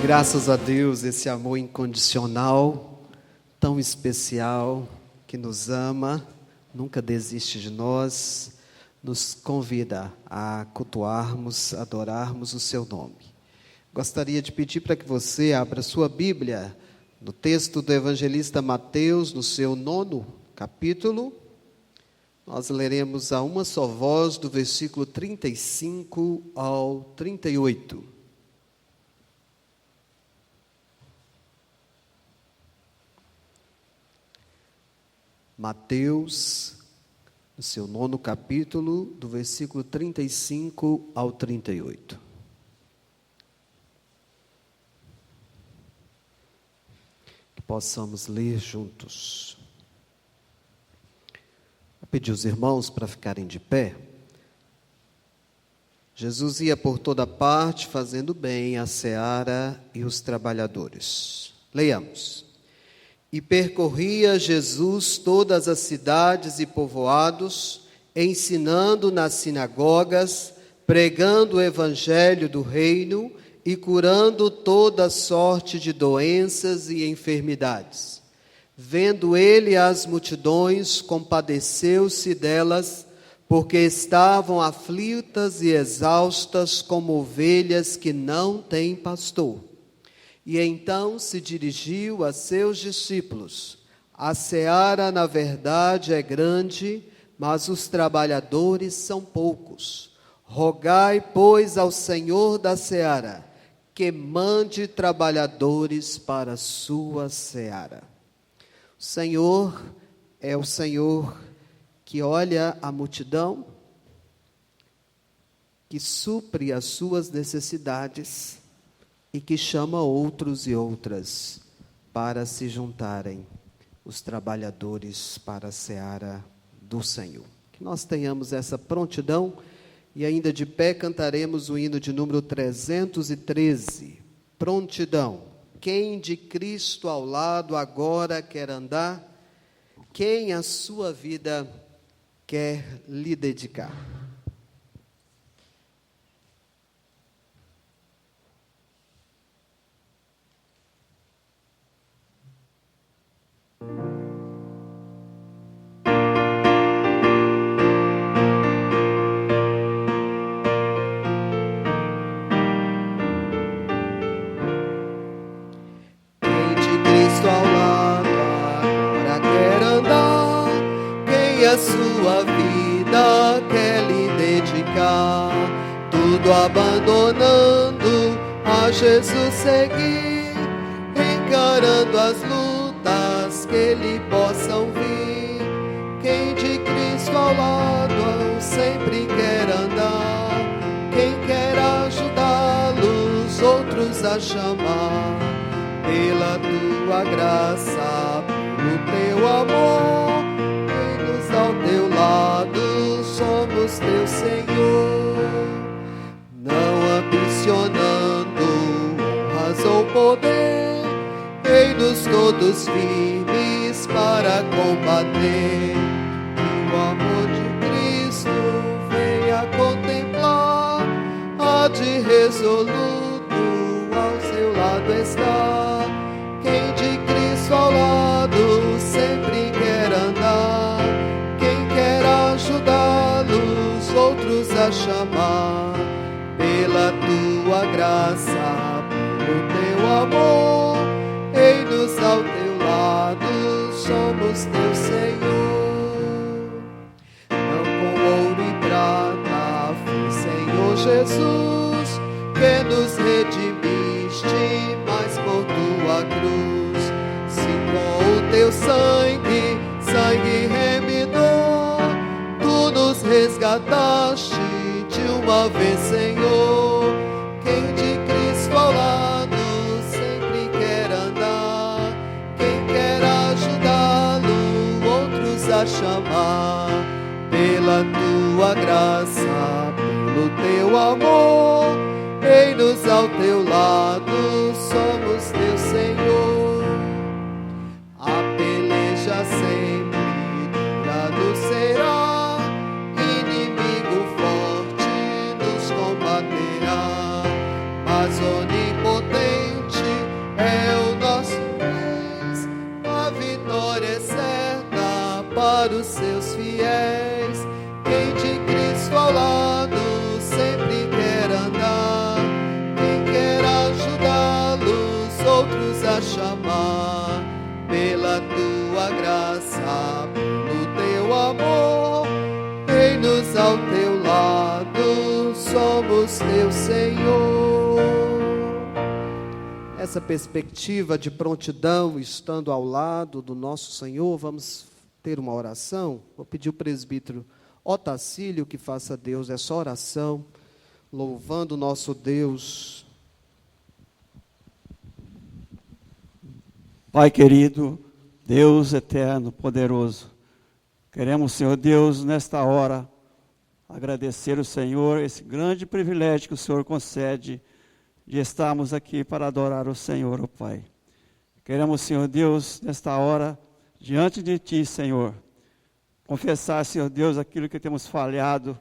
Graças a Deus, esse amor incondicional, tão especial, que nos ama, nunca desiste de nós, nos convida a cultuarmos, adorarmos o seu nome. Gostaria de pedir para que você abra sua Bíblia no texto do evangelista Mateus, no seu 9º capítulo. Nós leremos a uma só voz do versículo 35 ao 38. Mateus, no seu 9º capítulo, do versículo 35 ao 38. Que possamos ler juntos. Vou pedir os irmãos para ficarem de pé. Jesus ia por toda parte, fazendo bem a seara e os trabalhadores. Leiamos. E percorria Jesus todas as cidades e povoados, ensinando nas sinagogas, pregando o evangelho do reino e curando toda sorte de doenças e enfermidades. Vendo ele as multidões, compadeceu-se delas, porque estavam aflitas e exaustas como ovelhas que não têm pastor. E então se dirigiu a seus discípulos: a seara, na verdade, é grande, mas os trabalhadores são poucos. Rogai, pois, ao Senhor da seara, que mande trabalhadores para a sua seara. O Senhor é o Senhor que olha a multidão, que supre as suas necessidades, e que chama outros e outras para se juntarem, os trabalhadores para a seara do Senhor. Que nós tenhamos essa prontidão e ainda de pé cantaremos o hino de número 313. Prontidão. Quem de Cristo ao lado agora quer andar? Quem a sua vida quer lhe dedicar? A sua vida quer lhe dedicar, tudo abandonando, a Jesus seguir, encarando as lutas que lhe possam vir. Quem de Cristo ao lado sempre quer andar, quem quer ajudá-los, outros a chamar, pela tua graça, pelo teu amor, ao teu lado somos teu Senhor, não ambicionando honras ou poder, ei-nos todos firmes para combater, que o amor de Cristo venha contemplar, há de resoluto ao seu lado estar. Quem de Cristo ao lado sempre quer andar, ajudá-los, outros a chamar, pela tua graça, pelo teu amor, ei-nos ao teu lado, somos teu Senhor. Não com ouro e prata, foi Senhor Jesus, que nos redimiste, mas por tua cruz, se com o teu sangue remidor, nos resgataste de uma vez, Senhor. Quem de Cristo ao lado sempre quer andar, quem quer ajudá-lo, outros a chamar, pela tua graça, pelo teu amor, ei-nos ao teu lado, somos teu Senhor. A peleja sempre dura será, inimigo forte nos combaterá, mas onipotente outros a chamar, pela tua graça, pelo teu amor, eis-nos ao teu lado, somos teu Senhor. Essa perspectiva de prontidão, estando ao lado do nosso Senhor, vamos ter uma oração. Vou pedir ao presbítero Otacílio que faça a Deus essa oração, louvando o nosso Deus. Pai querido, Deus eterno, poderoso, queremos, Senhor Deus, nesta hora, agradecer ao Senhor esse grande privilégio que o Senhor concede de estarmos aqui para adorar o Senhor, ó Pai. Queremos, Senhor Deus, nesta hora, diante de Ti, Senhor, confessar, Senhor Deus, aquilo que temos falhado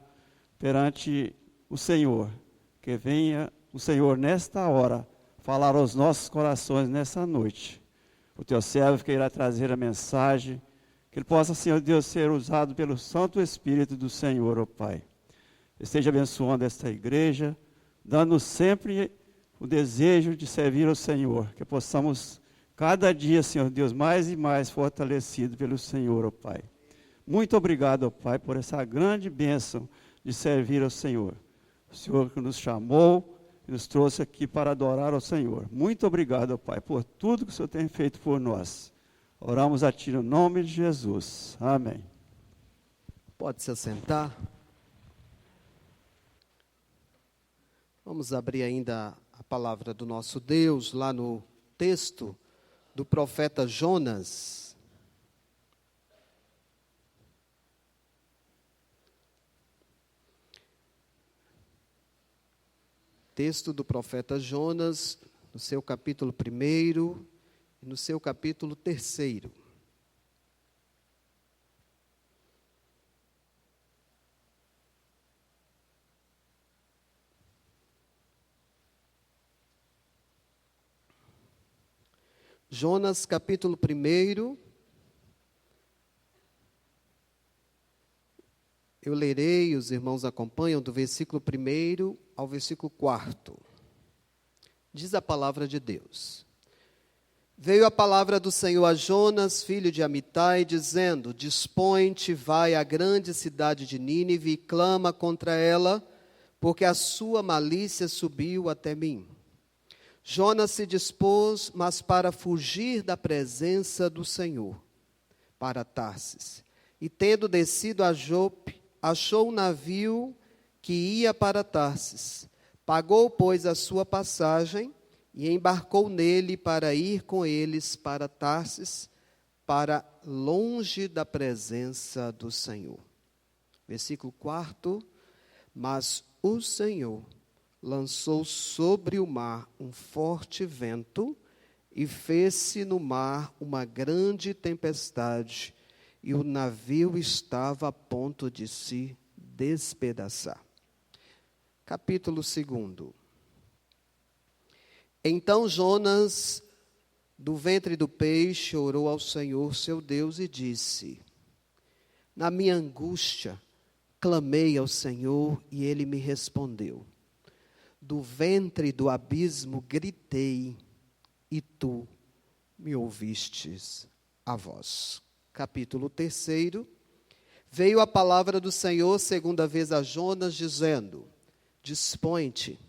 perante o Senhor. Que venha o Senhor, nesta hora, falar aos nossos corações nessa noite. O Teu servo que irá trazer a mensagem, que ele possa, Senhor Deus, ser usado pelo Santo Espírito do Senhor, ó Pai. Esteja abençoando esta igreja, dando sempre o desejo de servir ao Senhor, que possamos cada dia, Senhor Deus, mais e mais fortalecido pelo Senhor, ó Pai. Muito obrigado, ó Pai, por essa grande bênção de servir ao Senhor. O Senhor que nos chamou e nos trouxe aqui para adorar ao Senhor. Muito obrigado, ó Pai, por tudo que o Senhor tem feito por nós. Oramos a Ti no nome de Jesus. Amém. Pode se assentar. Vamos abrir ainda a palavra do nosso Deus, lá no texto do profeta Jonas. Texto do profeta Jonas, no seu capítulo 1 e no seu capítulo 3. Jonas, capítulo 1. Eu lerei, os irmãos acompanham, do versículo 1 ao versículo 4. Diz a palavra de Deus. Veio a palavra do Senhor a Jonas, filho de Amitai, dizendo: Dispõe-te, vai à grande cidade de Nínive e clama contra ela, porque a sua malícia subiu até mim. Jonas se dispôs, mas para fugir da presença do Senhor, para Tarsis. E tendo descido a Jope, achou um navio que ia para Tarsis. Pagou, pois, a sua passagem e embarcou nele para ir com eles para Tarsis, para longe da presença do Senhor. Versículo 4. Mas o Senhor lançou sobre o mar um forte vento e fez-se no mar uma grande tempestade, e o navio estava a ponto de se despedaçar. Capítulo 2. Então Jonas, do ventre do peixe, orou ao Senhor seu Deus e disse: Na minha angústia, clamei ao Senhor e Ele me respondeu. Do ventre do abismo gritei, e tu me ouvistes a voz. Capítulo 3. Veio a palavra do Senhor segunda vez a Jonas, dizendo: Dispõe-te,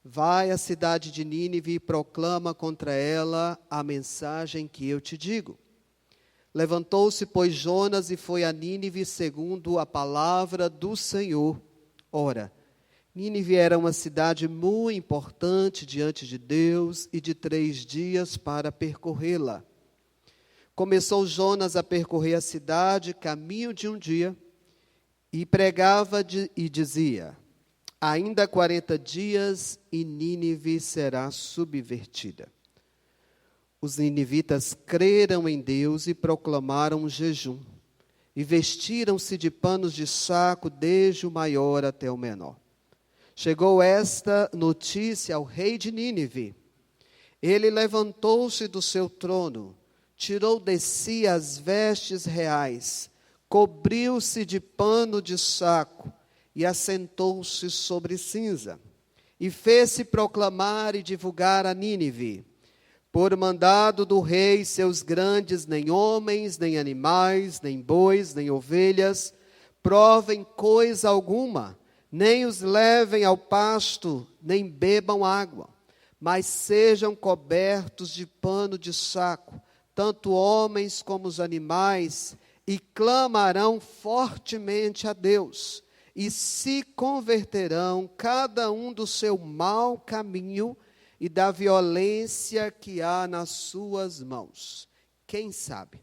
vai à cidade de Nínive e proclama contra ela a mensagem que eu te digo. Levantou-se, pois, Jonas e foi a Nínive segundo a palavra do Senhor. Ora, Nínive era uma cidade muito importante diante de Deus e de 3 dias para percorrê-la. Começou Jonas a percorrer a cidade, caminho de um dia, e pregava e dizia: Ainda 40 dias e Nínive será subvertida. Os ninivitas creram em Deus e proclamaram um jejum, e vestiram-se de panos de saco, desde o maior até o menor. Chegou esta notícia ao rei de Nínive. Ele levantou-se do seu trono, tirou de si as vestes reais, cobriu-se de pano de saco e assentou-se sobre cinza. E fez-se proclamar e divulgar a Nínive: Por mandado do rei, seus grandes, nem homens, nem animais, nem bois, nem ovelhas, provem coisa alguma, nem os levem ao pasto, nem bebam água, mas sejam cobertos de pano de saco, tanto homens como os animais, e clamarão fortemente a Deus, e se converterão cada um do seu mau caminho e da violência que há nas suas mãos. Quem sabe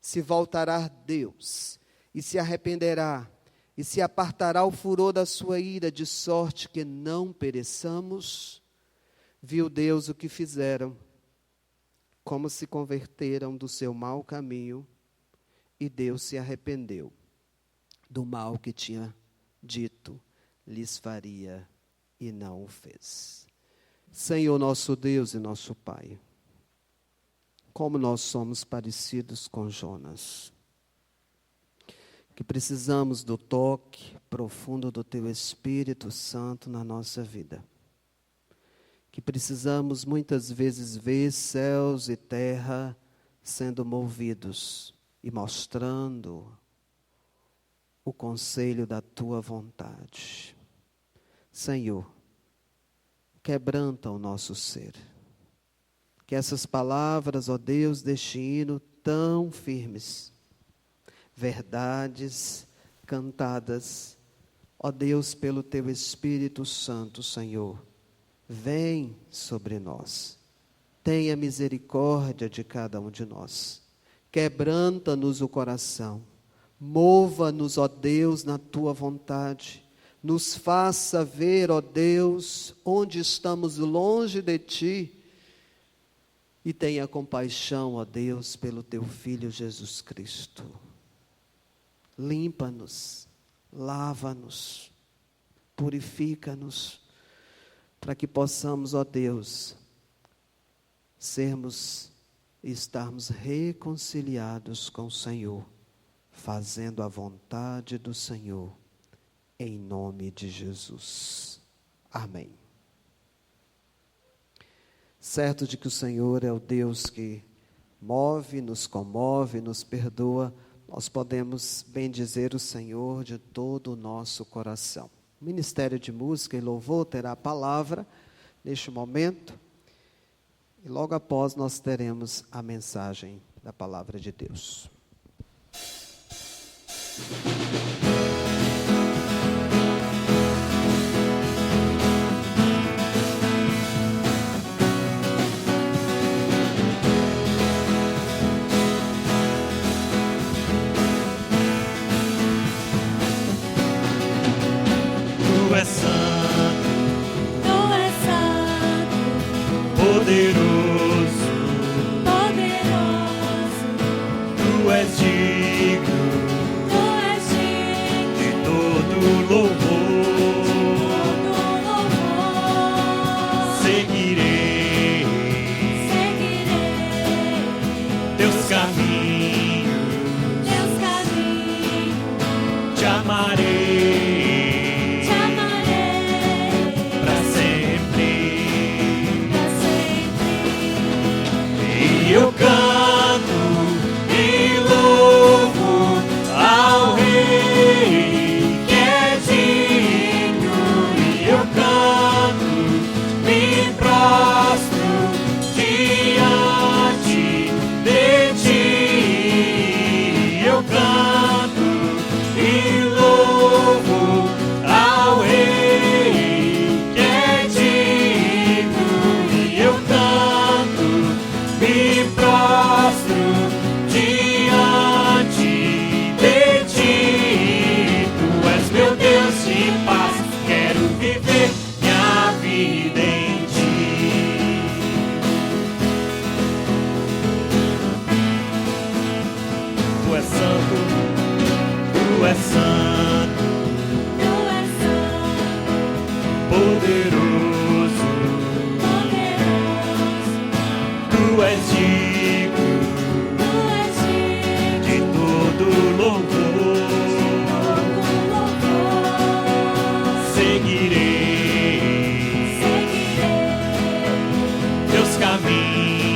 se voltará Deus e se arrependerá e se apartará o furor da sua ira, de sorte que não pereçamos? Viu Deus o que fizeram, como se converteram do seu mau caminho, e Deus se arrependeu do mal que tinha dito lhes faria e não o fez. Senhor nosso Deus e nosso Pai, como nós somos parecidos com Jonas, que precisamos do toque profundo do Teu Espírito Santo na nossa vida, que precisamos muitas vezes ver céus e terra sendo movidos e mostrando o conselho da Tua vontade. Senhor, quebranta o nosso ser. Que essas palavras, ó Deus, deste hino tão firmes, verdades cantadas, ó Deus, pelo Teu Espírito Santo, Senhor, vem sobre nós. Tenha misericórdia de cada um de nós. Quebranta-nos o coração. Mova-nos, ó Deus, na Tua vontade. Nos faça ver, ó Deus, onde estamos longe de Ti. E tenha compaixão, ó Deus, pelo Teu Filho Jesus Cristo. Limpa-nos, lava-nos, purifica-nos, para que possamos, ó Deus, sermos e estarmos reconciliados com o Senhor, fazendo a vontade do Senhor, em nome de Jesus. Amém. Certo de que o Senhor é o Deus que move, nos comove, nos perdoa, nós podemos bendizer o Senhor de todo o nosso coração. O Ministério de Música e Louvor terá a palavra neste momento, e logo após nós teremos a mensagem da palavra de Deus. Tu és santo, poderoso, tu és digno de todo louvor. Seguirei teus caminhos, te amarei. Eu canto e louvo ao Rei que é digno, e eu canto, me prostro diante de Ti. Eu canto e louvo ao Rei que é digno, e eu canto, me prostro diante de Ti. Tu és meu Deus de paz, quero viver minha vida em Ti. Tu és santo, Tu és santo, poderoso, Tu és digno de todo louvor. Seguirei teus caminhos,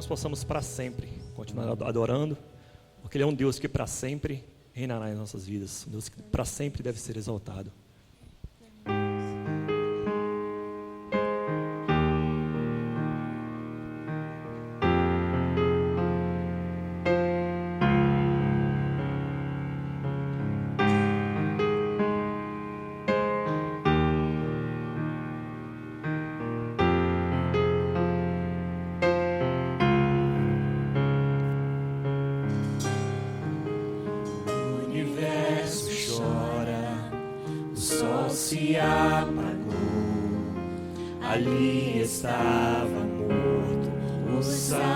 nós possamos para sempre continuar adorando, porque Ele é um Deus que para sempre reinará em nossas vidas, um Deus que para sempre deve ser exaltado. Se apagou, ali estava morto o Salvador,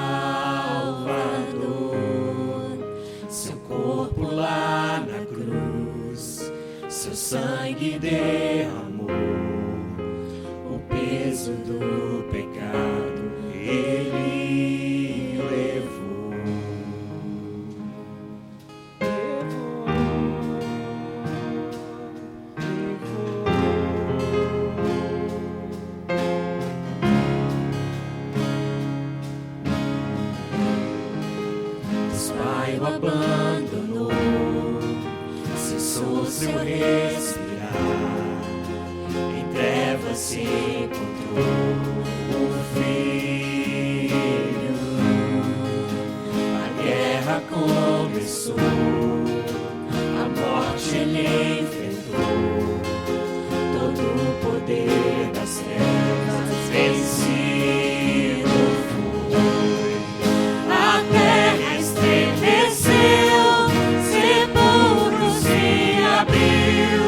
seu corpo lá na cruz, seu sangue derramou, o peso do pecado Ele levou. O abandonou, cessou seu respirar, em trevas se encontrou o Filho. A guerra começou, a morte Ele enfrentou, todo o poder das trevas vencido foi. A terra estremeceu, sepulcro se abriu,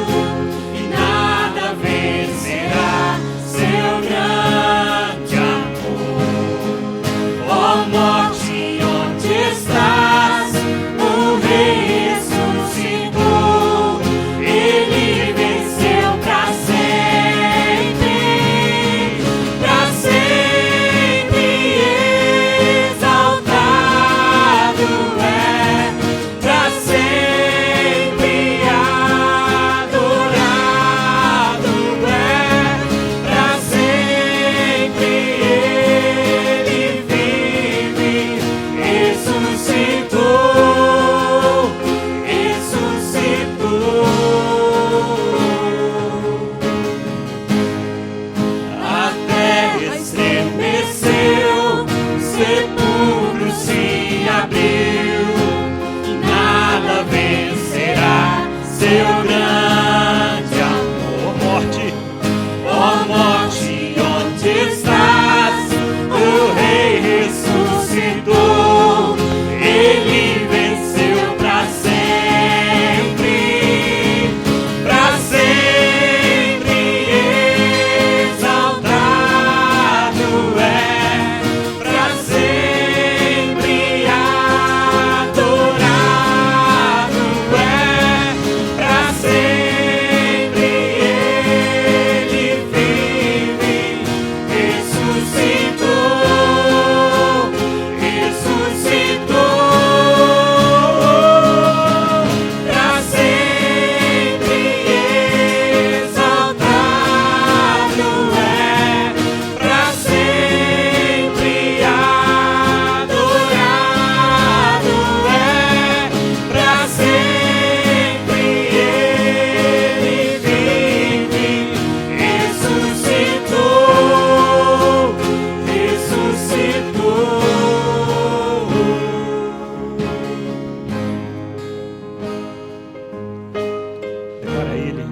e nada vencerá seu grande amor. Ó morte, onde estás? O Rei ressuscitou, Ele venceu para sempre exaltado é, para sempre adorado é, para sempre Ele vive, ressuscitou, ressuscitou. A terra estremeceu, sepulcro se abriu, e nada vencerá seu grande amor. Ó morte, onde estás? O Rei ressuscitou, Ele venceu para sempre exaltado é, para sempre adorado é, para sempre Ele vive, ressuscitou, ressuscitou, para sempre exaltado é, para sempre adorado é, para sempre Ele vive, ressuscitou, ressuscitou. Declara Ele,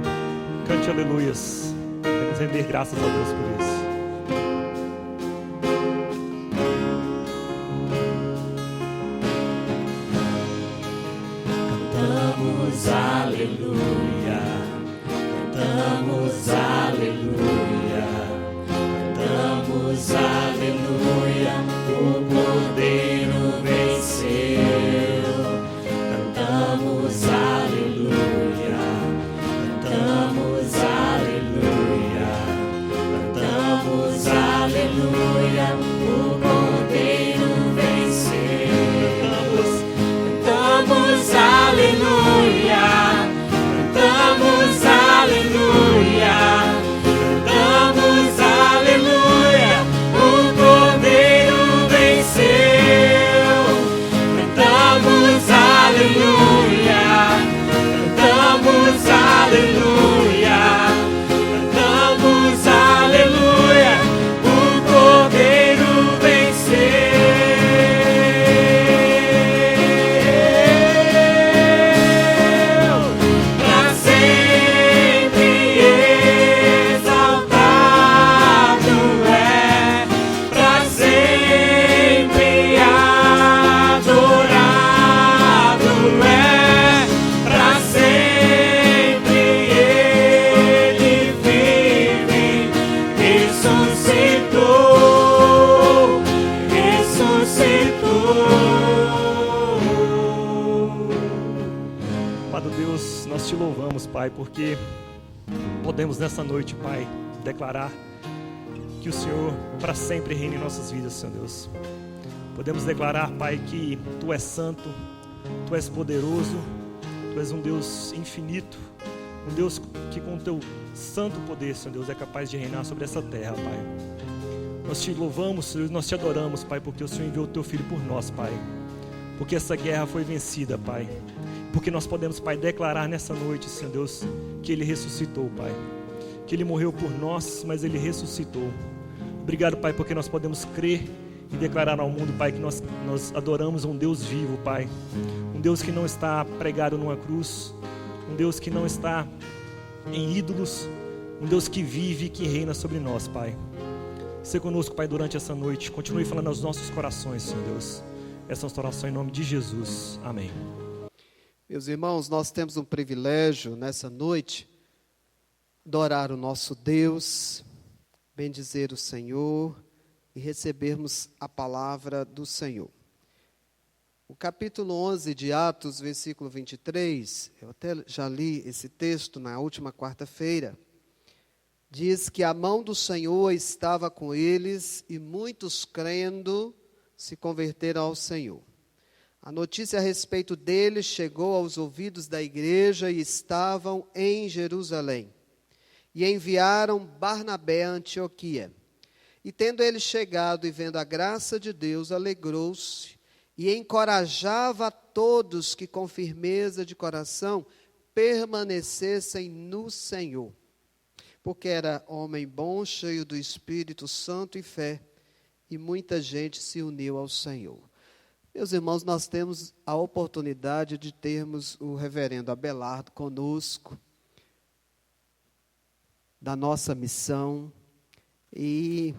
cante aleluias, vamos render graças a Deus por isso. Cantamos aleluia, cantamos aleluia, cantamos aleluia, o Cordeiro venceu. Cantamos aleluia, cantamos aleluia, cantamos aleluia, o Cordeiro venceu. Cantamos aleluia, cantamos aleluia, cantamos aleluia, o Cordeiro venceu. ressuscitou, ressuscitou. Amado Deus, nós te louvamos, Pai, porque podemos nessa noite, Pai, declarar que o Senhor para sempre reina em nossas vidas, Senhor Deus. Podemos declarar, Pai, que Tu és santo, Tu és poderoso, Tu és um Deus infinito, um Deus que com Teu santo poder, Senhor Deus, é capaz de reinar sobre essa terra, Pai. Nós te louvamos, Senhor, nós te adoramos, Pai, porque o Senhor enviou o Teu Filho por nós, Pai. Porque essa guerra foi vencida, Pai. Porque nós podemos, Pai, declarar nessa noite, Senhor Deus, que Ele ressuscitou, Pai. Que Ele morreu por nós, mas Ele ressuscitou. Obrigado, Pai, porque nós podemos crer e declarar ao mundo, Pai, que nós adoramos um Deus vivo, Pai. Um Deus que não está pregado numa cruz. Um Deus que não está em ídolos. Um Deus que vive e que reina sobre nós, Pai. Seja conosco, Pai, durante essa noite. Continue falando aos nossos corações, Senhor Deus. Essa é a nossa oração em nome de Jesus. Amém. Meus irmãos, nós temos um privilégio nessa noite, adorar o nosso Deus, bendizer o Senhor e recebermos a palavra do Senhor. O capítulo 11 de Atos, versículo 23, eu até já li esse texto na última quarta-feira, diz que a mão do Senhor estava com eles e muitos crendo se converteram ao Senhor. A notícia a respeito deles chegou aos ouvidos da igreja e estavam em Jerusalém. E enviaram Barnabé a Antioquia. E tendo ele chegado e vendo a graça de Deus, alegrou-se e encorajava a todos que com firmeza de coração permanecessem no Senhor. Porque era homem bom, cheio do Espírito Santo e fé, e muita gente se uniu ao Senhor. Meus irmãos, nós temos a oportunidade de termos o reverendo Abelardo conosco, da nossa missão, e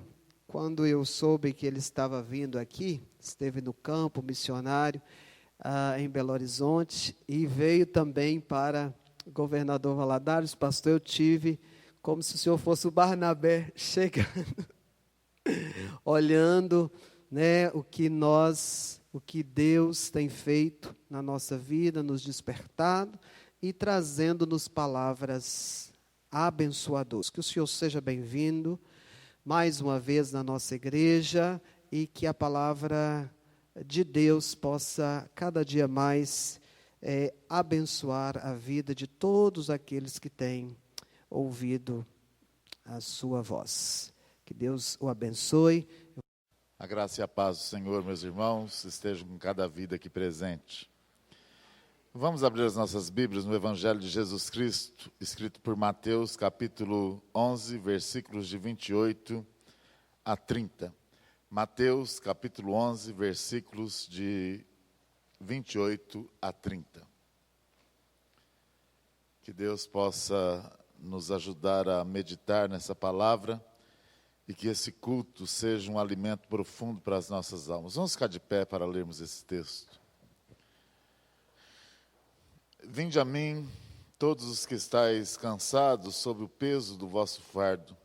quando eu soube que ele estava vindo aqui, esteve no campo missionário em Belo Horizonte, e veio também para o governador Valadares, pastor, eu tive como se o senhor fosse o Barnabé chegando, olhando, né, o que Deus tem feito na nossa vida, nos despertado e trazendo-nos palavras abençoadoras. Que o Senhor seja bem-vindo mais uma vez na nossa igreja e que a palavra de Deus possa cada dia mais abençoar a vida de todos aqueles que têm ouvido a sua voz. Que Deus o abençoe. A graça e a paz do Senhor, meus irmãos, estejam com cada vida aqui presente. Vamos abrir as nossas Bíblias no Evangelho de Jesus Cristo, escrito por Mateus, capítulo 11, versículos de 28 a 30. Mateus, capítulo 11, versículos de 28 a 30. Que Deus possa nos ajudar a meditar nessa palavra, e que esse culto seja um alimento profundo para as nossas almas. Vamos ficar de pé para lermos esse texto. Vinde a mim, todos os que estáis cansados sob o peso do vosso fardo,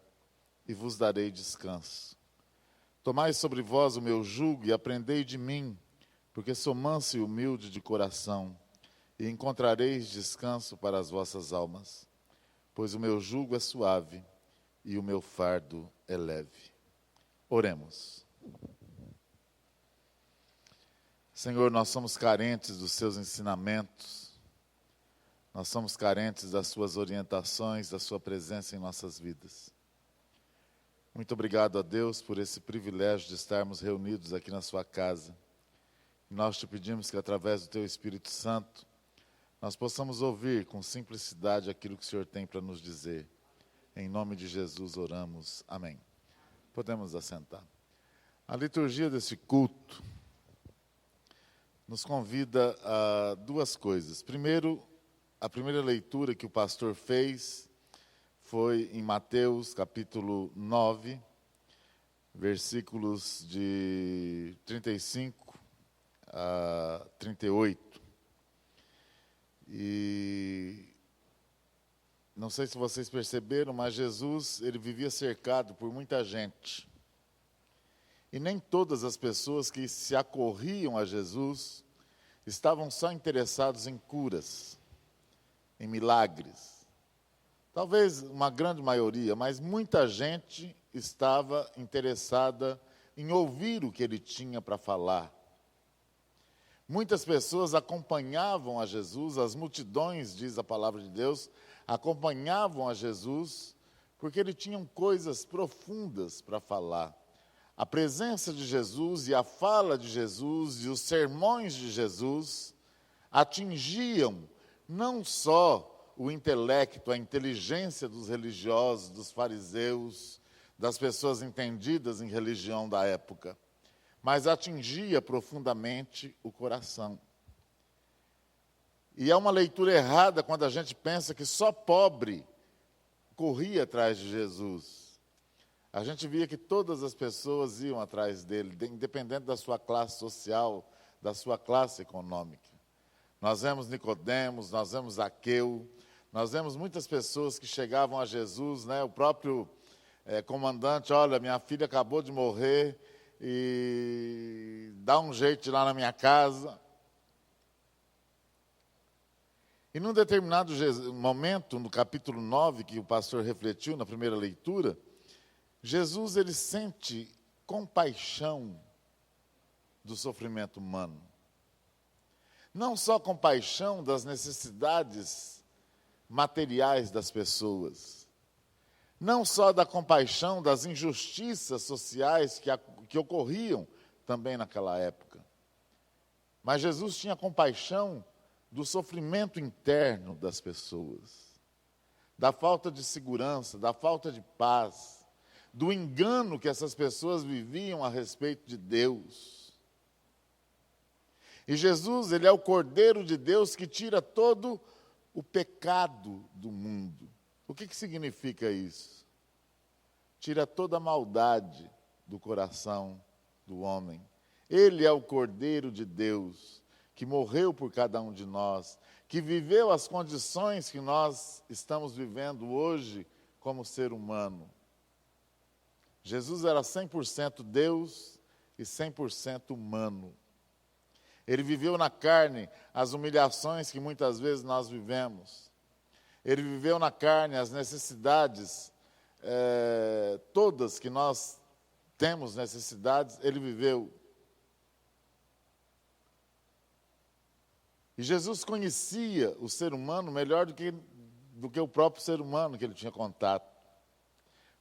e vos darei descanso. Tomai sobre vós o meu jugo e aprendei de mim, porque sou manso e humilde de coração, e encontrareis descanso para as vossas almas. Pois o meu jugo é suave e o meu fardo é leve. Oremos. Senhor, nós somos carentes dos seus ensinamentos, nós somos carentes das suas orientações, da sua presença em nossas vidas. Muito obrigado a Deus por esse privilégio de estarmos reunidos aqui na sua casa. Nós te pedimos que através do teu Espírito Santo, nós possamos ouvir com simplicidade aquilo que o Senhor tem para nos dizer. Em nome de Jesus oramos. Amém. Podemos assentar. A liturgia desse culto nos convida a duas coisas. Primeiro, a primeira leitura que o pastor fez foi em Mateus, capítulo 9, versículos de 35 a 38. E não sei se vocês perceberam, mas Jesus, ele vivia cercado por muita gente. E nem todas as pessoas que se acorriam a Jesus estavam só interessados em curas, em milagres. Talvez uma grande maioria, mas muita gente estava interessada em ouvir o que ele tinha para falar. Muitas pessoas acompanhavam a Jesus, as multidões, diz a palavra de Deus, acompanhavam a Jesus, porque ele tinha coisas profundas para falar. A presença de Jesus e a fala de Jesus e os sermões de Jesus atingiam não só o intelecto, a inteligência dos religiosos, dos fariseus, das pessoas entendidas em religião da época, mas atingia profundamente o coração. E é uma leitura errada quando a gente pensa que só pobre corria atrás de Jesus. A gente via que todas as pessoas iam atrás dele, independente da sua classe social, da sua classe econômica. Nós vemos Nicodemos, nós vemos Zaqueu, nós vemos muitas pessoas que chegavam a Jesus, né? O próprio comandante, olha, minha filha acabou de morrer e dá um jeito de ir lá na minha casa. E num determinado momento, no capítulo 9, que o pastor refletiu na primeira leitura, Jesus, ele sente compaixão do sofrimento humano. Não só compaixão das necessidades materiais das pessoas, não só da compaixão das injustiças sociais que ocorriam também naquela época, mas Jesus tinha compaixão do sofrimento interno das pessoas, da falta de segurança, da falta de paz, do engano que essas pessoas viviam a respeito de Deus. E Jesus, ele é o Cordeiro de Deus que tira todo o pecado do mundo. O que significa isso? Tira toda a maldade do coração do homem. Ele é o Cordeiro de Deus, que morreu por cada um de nós, que viveu as condições que nós estamos vivendo hoje como ser humano. Jesus era 100% Deus e 100% humano. Ele viveu na carne as humilhações que muitas vezes nós vivemos. Ele viveu na carne as necessidades, todas que nós temos necessidades, ele viveu. E Jesus conhecia o ser humano melhor do que o próprio ser humano que ele tinha contato.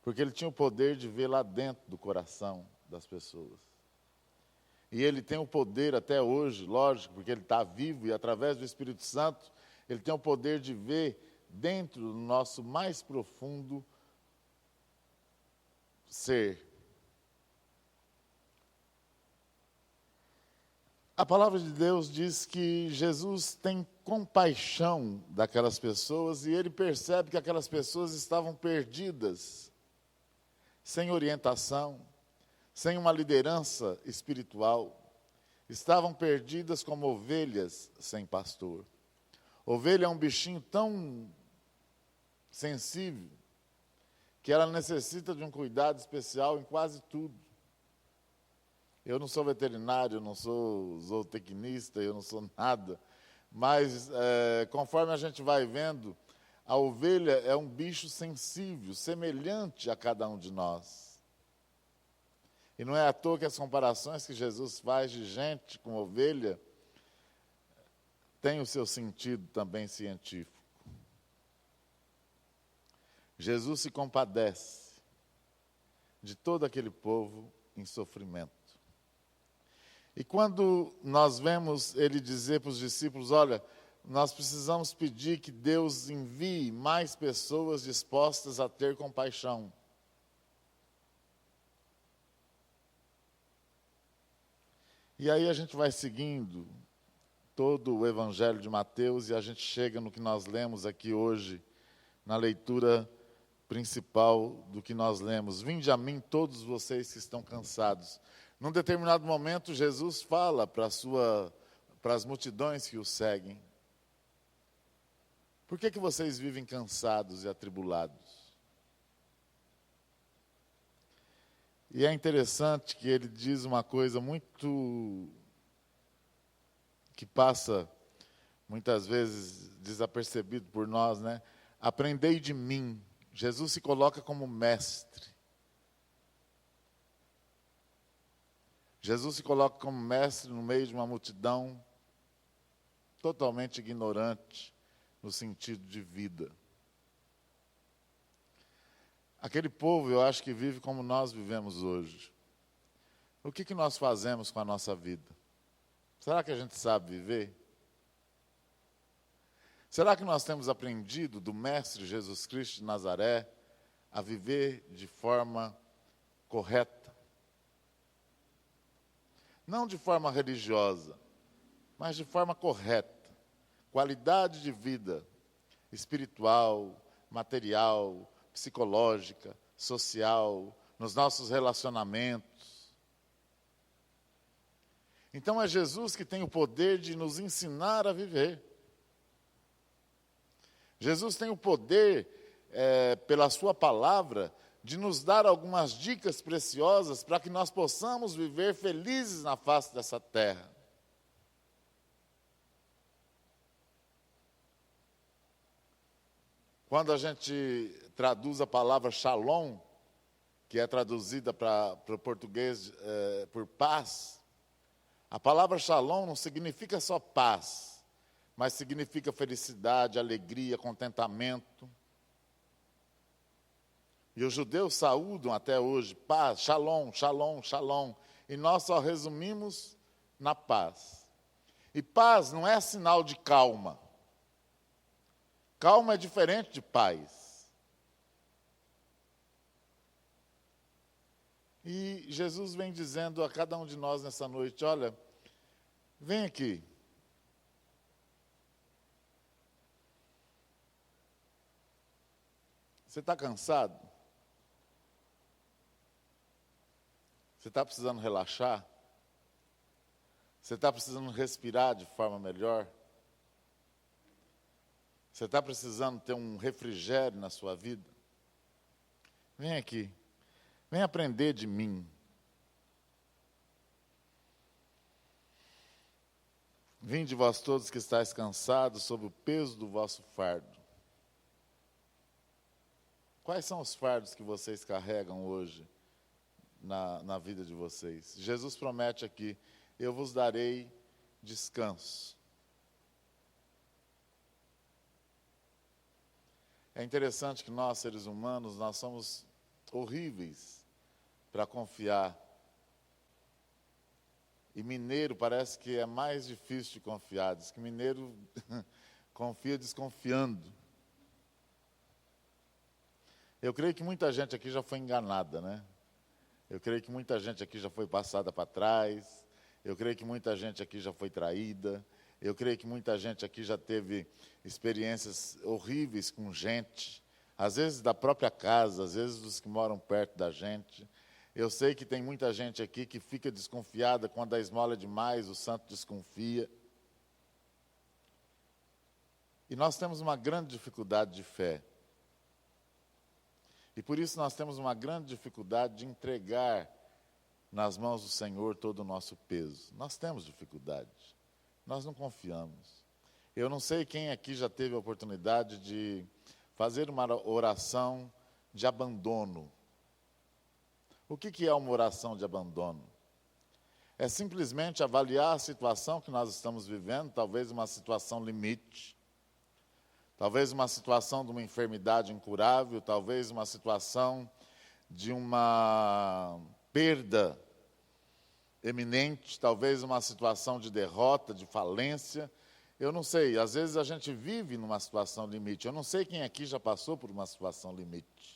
Porque ele tinha o poder de ver lá dentro do coração das pessoas. E ele tem o poder até hoje, lógico, porque ele está vivo e através do Espírito Santo, ele tem o poder de ver dentro do nosso mais profundo ser. A palavra de Deus diz que Jesus tem compaixão daquelas pessoas e ele percebe que aquelas pessoas estavam perdidas, sem orientação, sem uma liderança espiritual. Estavam perdidas como ovelhas sem pastor. Ovelha é um bichinho tão sensível que ela necessita de um cuidado especial em quase tudo. Eu não sou veterinário, eu não sou zootecnista, eu não sou nada, mas conforme a gente vai vendo, a ovelha é um bicho sensível, semelhante a cada um de nós. E não é à toa que as comparações que Jesus faz de gente com ovelha têm o seu sentido também científico. Jesus se compadece de todo aquele povo em sofrimento. E quando nós vemos ele dizer para os discípulos, olha, nós precisamos pedir que Deus envie mais pessoas dispostas a ter compaixão. E aí a gente vai seguindo todo o Evangelho de Mateus e a gente chega no que nós lemos aqui hoje, na leitura principal do que nós lemos. Vinde a mim todos vocês que estão cansados. Num determinado momento, Jesus fala para as multidões que o seguem. Por que vocês vivem cansados e atribulados? E é interessante que ele diz uma coisa muito que passa muitas vezes desapercebido por nós, né? Aprendei de mim. Jesus se coloca como mestre. Jesus se coloca como mestre no meio de uma multidão totalmente ignorante no sentido de vida. Aquele povo, eu acho que vive como nós vivemos hoje. O que nós fazemos com a nossa vida? Será que a gente sabe viver? Será que nós temos aprendido do Mestre Jesus Cristo de Nazaré a viver de forma correta? Não de forma religiosa, mas de forma correta. Qualidade de vida espiritual, material, psicológica, social, nos nossos relacionamentos. Então é Jesus que tem o poder de nos ensinar a viver. Jesus tem o poder, pela sua palavra, de nos dar algumas dicas preciosas para que nós possamos viver felizes na face dessa terra. Quando a gente traduz a palavra shalom, que é traduzida para o português por paz, a palavra shalom não significa só paz, mas significa felicidade, alegria, contentamento. E os judeus saúdam até hoje paz, shalom, shalom, shalom. E nós só resumimos na paz. E paz não é sinal de calma. Calma é diferente de paz. E Jesus vem dizendo a cada um de nós nessa noite, olha, vem aqui. Você está cansado? Você está precisando relaxar? Você está precisando respirar de forma melhor? Você está precisando ter um refrigério na sua vida? Vem aqui. Vem aprender de mim. Vinde vós todos que estáis cansados sob o peso do vosso fardo. Quais são os fardos que vocês carregam hoje na vida de vocês? Jesus promete aqui, eu vos darei descanso. É interessante que nós, seres humanos, nós somos horríveis para confiar. E mineiro parece que é mais difícil de confiar. Diz que mineiro confia desconfiando. Eu creio que muita gente aqui já foi enganada, né? Eu creio que muita gente aqui já foi passada para trás. Eu creio que muita gente aqui já foi traída. Eu creio que muita gente aqui já teve experiências horríveis com gente. Às vezes da própria casa, às vezes dos que moram perto da gente. Eu sei que tem muita gente aqui que fica desconfiada quando a esmola é demais, o santo desconfia. E nós temos uma grande dificuldade de fé. E por isso nós temos uma grande dificuldade de entregar nas mãos do Senhor todo o nosso peso. Nós temos dificuldade. Nós não confiamos. Eu não sei quem aqui já teve a oportunidade de fazer uma oração de abandono. O que é uma oração de abandono? É simplesmente avaliar a situação que nós estamos vivendo, talvez uma situação limite, talvez uma situação de uma enfermidade incurável, talvez uma situação de uma perda eminente, talvez uma situação de derrota, de falência. Eu não sei, às vezes a gente vive numa situação limite. Eu não sei quem aqui já passou por uma situação limite.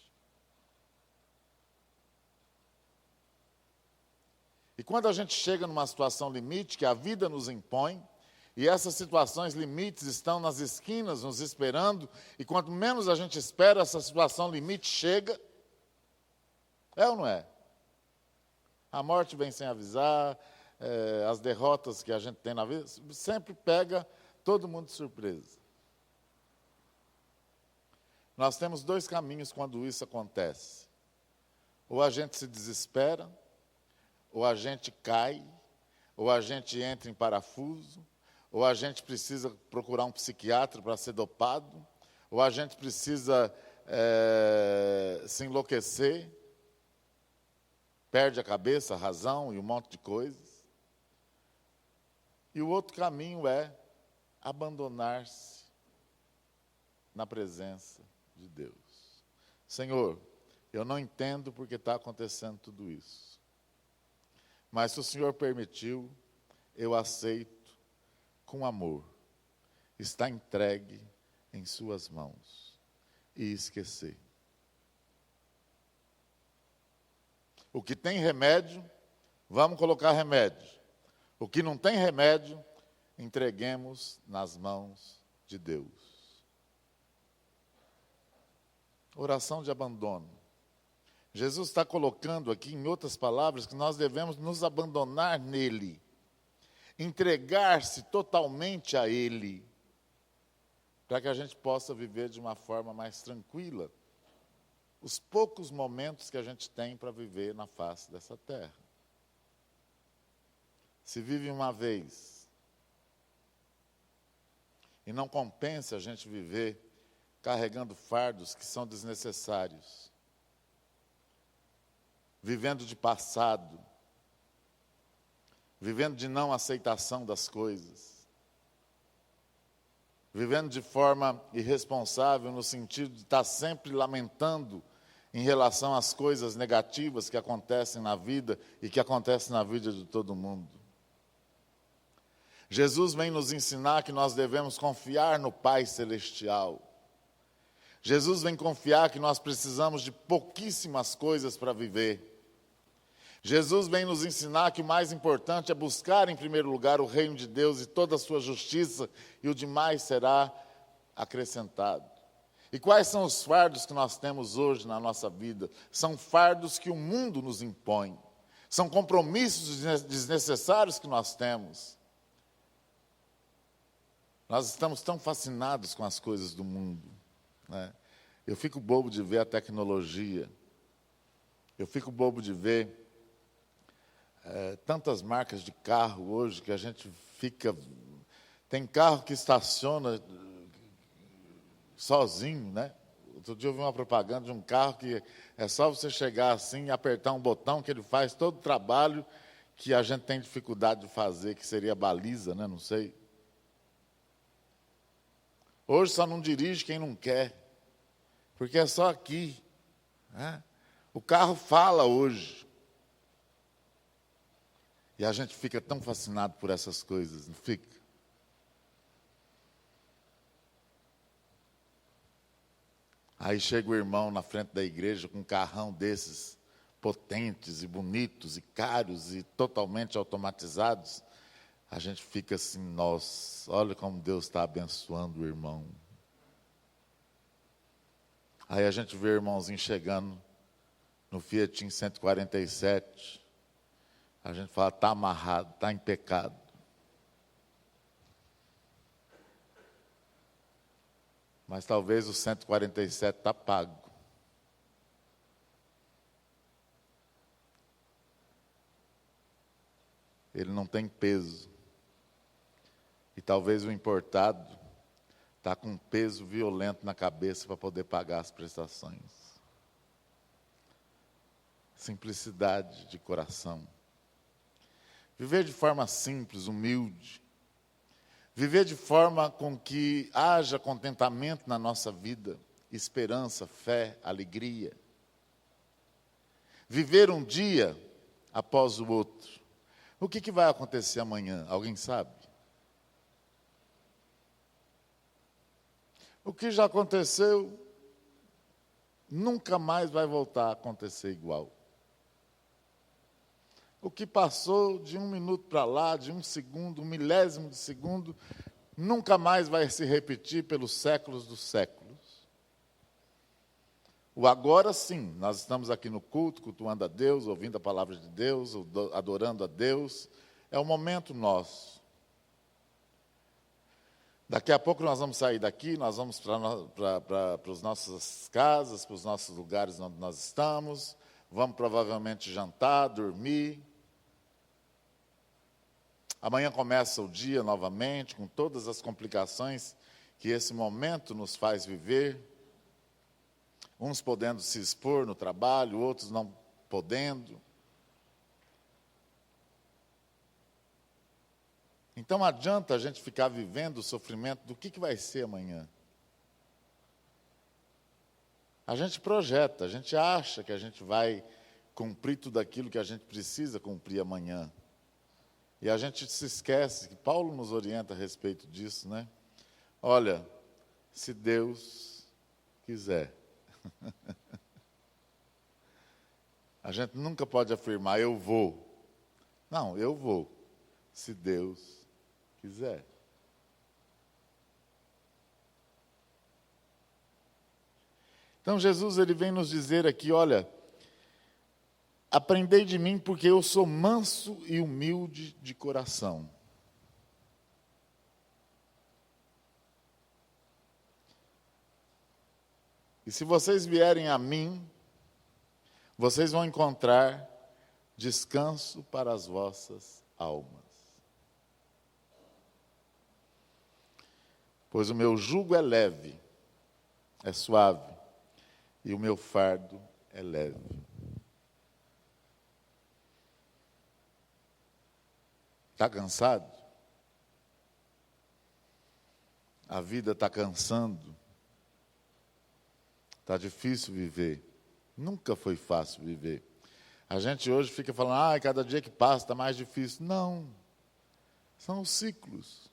E quando a gente chega numa situação limite, que a vida nos impõe, e essas situações limites estão nas esquinas nos esperando, e quanto menos a gente espera, essa situação limite chega. É ou não é? A morte vem sem avisar, as derrotas que a gente tem na vida, sempre pega todo mundo de surpresa. Nós temos dois caminhos quando isso acontece. Ou a gente se desespera, ou a gente cai, ou a gente entra em parafuso, ou a gente precisa procurar um psiquiatra para ser dopado, ou a gente precisa se enlouquecer, perde a cabeça, a razão e um monte de coisas. E o outro caminho é abandonar-se na presença de Deus. Senhor, eu não entendo porque está acontecendo tudo isso. Mas se o Senhor permitiu, eu aceito com amor. Está entregue em suas mãos. E esquecer. O que tem remédio, vamos colocar remédio. O que não tem remédio, entreguemos nas mãos de Deus. Oração de abandono. Jesus está colocando aqui, em outras palavras, que nós devemos nos abandonar nele, entregar-se totalmente a ele, para que a gente possa viver de uma forma mais tranquila os poucos momentos que a gente tem para viver na face dessa terra. Se vive uma vez, e não compensa a gente viver carregando fardos que são desnecessários, vivendo de passado, vivendo de não aceitação das coisas, vivendo de forma irresponsável no sentido de estar sempre lamentando em relação às coisas negativas que acontecem na vida e que acontecem na vida de todo mundo. Jesus vem nos ensinar que nós devemos confiar no Pai Celestial. Jesus vem confiar que nós precisamos de pouquíssimas coisas para viver. Jesus vem nos ensinar que o mais importante é buscar em primeiro lugar o reino de Deus e toda a sua justiça, e o demais será acrescentado. E quais são os fardos que nós temos hoje na nossa vida? São fardos que o mundo nos impõe. São compromissos desnecessários que nós temos. Nós estamos tão fascinados com as coisas do mundo, né? Eu fico bobo de ver a tecnologia. Eu fico bobo de ver tantas marcas de carro hoje que a gente fica... Tem carro que estaciona sozinho, né? Outro dia eu vi uma propaganda de um carro que é só você chegar assim e apertar um botão que ele faz todo o trabalho que a gente tem dificuldade de fazer, que seria baliza, né? Não sei. Hoje só não dirige quem não quer, porque é só aqui, né? O carro fala hoje. E a gente fica tão fascinado por essas coisas, não fica? Aí chega o irmão na frente da igreja com um carrão desses, potentes e bonitos e caros e totalmente automatizados. A gente fica assim, nossa, olha como Deus está abençoando o irmão. Aí a gente vê o irmãozinho chegando no Fiatinho 147. A gente fala, está amarrado, está em pecado. Mas talvez o 147 está pago. Ele não tem peso. E talvez o importado está com um peso violento na cabeça para poder pagar as prestações. Simplicidade de coração. Viver de forma simples, humilde. Viver de forma com que haja contentamento na nossa vida, esperança, fé, alegria. Viver um dia após o outro. O que vai acontecer amanhã? Alguém sabe? O que já aconteceu, nunca mais vai voltar a acontecer igual. O que passou de um minuto para lá, de um segundo, um milésimo de segundo, nunca mais vai se repetir pelos séculos dos séculos. O agora sim, nós estamos aqui no culto, cultuando a Deus, ouvindo a palavra de Deus, adorando a Deus, é o momento nosso. Daqui a pouco nós vamos sair daqui, nós vamos para as nossas casas, para os nossos lugares onde nós estamos, vamos provavelmente jantar, dormir. Amanhã começa o dia novamente, com todas as complicações que esse momento nos faz viver. Uns podendo se expor no trabalho, outros não podendo. Então, adianta a gente ficar vivendo o sofrimento do que vai ser amanhã. A gente projeta, a gente acha que a gente vai cumprir tudo aquilo que a gente precisa cumprir amanhã. E a gente se esquece, que Paulo nos orienta a respeito disso, né? Olha, se Deus quiser. A gente nunca pode afirmar, eu vou. Não, eu vou, se Deus quiser. Então Jesus, ele vem nos dizer aqui, olha, aprendei de mim porque eu sou manso e humilde de coração. E se vocês vierem a mim, vocês vão encontrar descanso para as vossas almas. Pois o meu jugo é leve, é suave, e o meu fardo é leve. Está cansado? A vida está cansando. Está difícil viver. Nunca foi fácil viver. A gente hoje fica falando, cada dia que passa está mais difícil. Não. São os ciclos.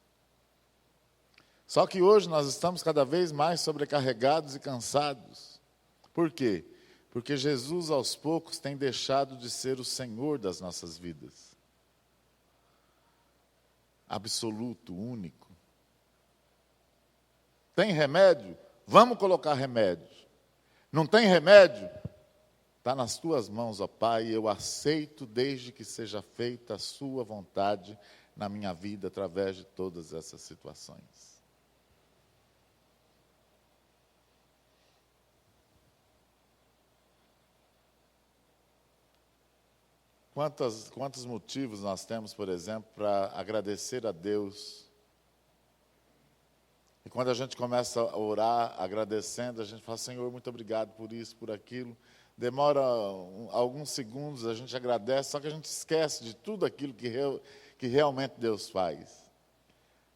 Só que hoje nós estamos cada vez mais sobrecarregados e cansados. Por quê? Porque Jesus, aos poucos, tem deixado de ser o Senhor das nossas vidas. Absoluto, único. Tem remédio? Vamos colocar remédio. Não tem remédio? Está nas tuas mãos, ó Pai, e eu aceito desde que seja feita a sua vontade na minha vida, através de todas essas situações. Quantos motivos nós temos, por exemplo, para agradecer a Deus? E quando a gente começa a orar, agradecendo, a gente fala, Senhor, muito obrigado por isso, por aquilo. Demora alguns segundos, a gente agradece, só que a gente esquece de tudo aquilo que realmente Deus faz.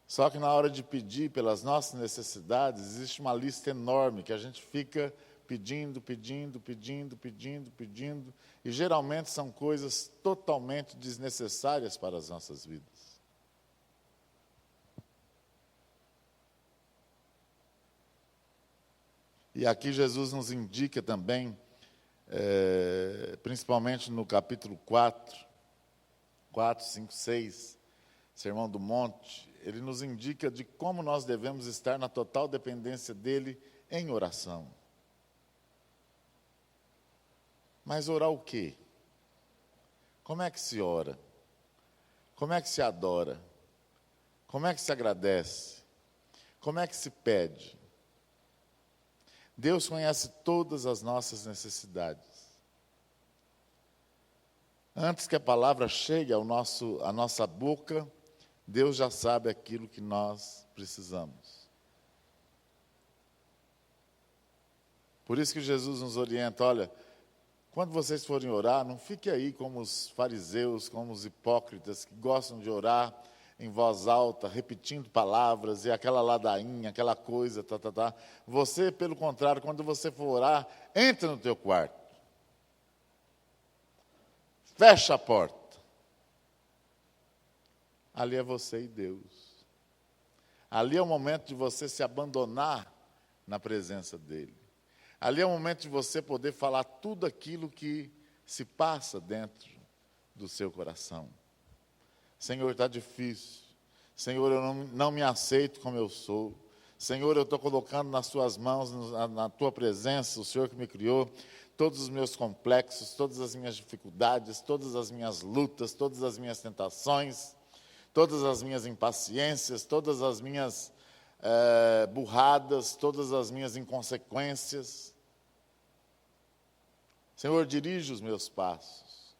Só que na hora de pedir pelas nossas necessidades, existe uma lista enorme que a gente fica pedindo, e geralmente são coisas totalmente desnecessárias para as nossas vidas. E aqui Jesus nos indica também, principalmente no capítulo 4, 5, 6, Sermão do Monte, ele nos indica de como nós devemos estar na total dependência dele em oração. Mas orar o quê? Como é que se ora? Como é que se adora? Como é que se agradece? Como é que se pede? Deus conhece todas as nossas necessidades. Antes que a palavra chegue à nossa boca, Deus já sabe aquilo que nós precisamos. Por isso que Jesus nos orienta, olha, quando vocês forem orar, não fique aí como os fariseus, como os hipócritas que gostam de orar em voz alta, repetindo palavras, e aquela ladainha, aquela coisa, Você, pelo contrário, quando você for orar, entra no teu quarto. Fecha a porta. Ali é você e Deus. Ali é o momento de você se abandonar na presença dEle. Ali é o momento de você poder falar tudo aquilo que se passa dentro do seu coração. Senhor, está difícil. Senhor, eu não me aceito como eu sou. Senhor, eu estou colocando nas tuas mãos, na tua presença, o Senhor que me criou, todos os meus complexos, todas as minhas dificuldades, todas as minhas lutas, todas as minhas tentações, todas as minhas impaciências, todas as minhas burradas, todas as minhas inconsequências. Senhor, dirige os meus passos.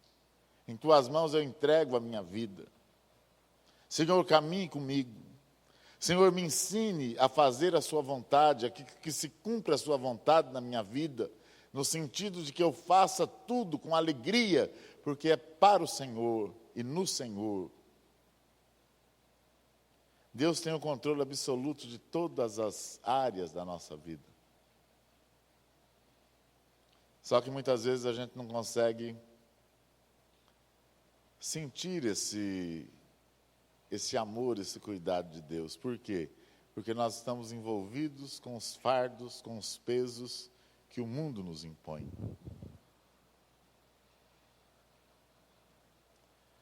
Em tuas mãos eu entrego a minha vida. Senhor, caminhe comigo. Senhor, me ensine a fazer a sua vontade, a que se cumpra a sua vontade na minha vida, no sentido de que eu faça tudo com alegria, porque é para o Senhor e no Senhor. Deus tem o controle absoluto de todas as áreas da nossa vida. Só que muitas vezes a gente não consegue sentir esse amor, esse cuidado de Deus. Por quê? Porque nós estamos envolvidos com os fardos, com os pesos que o mundo nos impõe.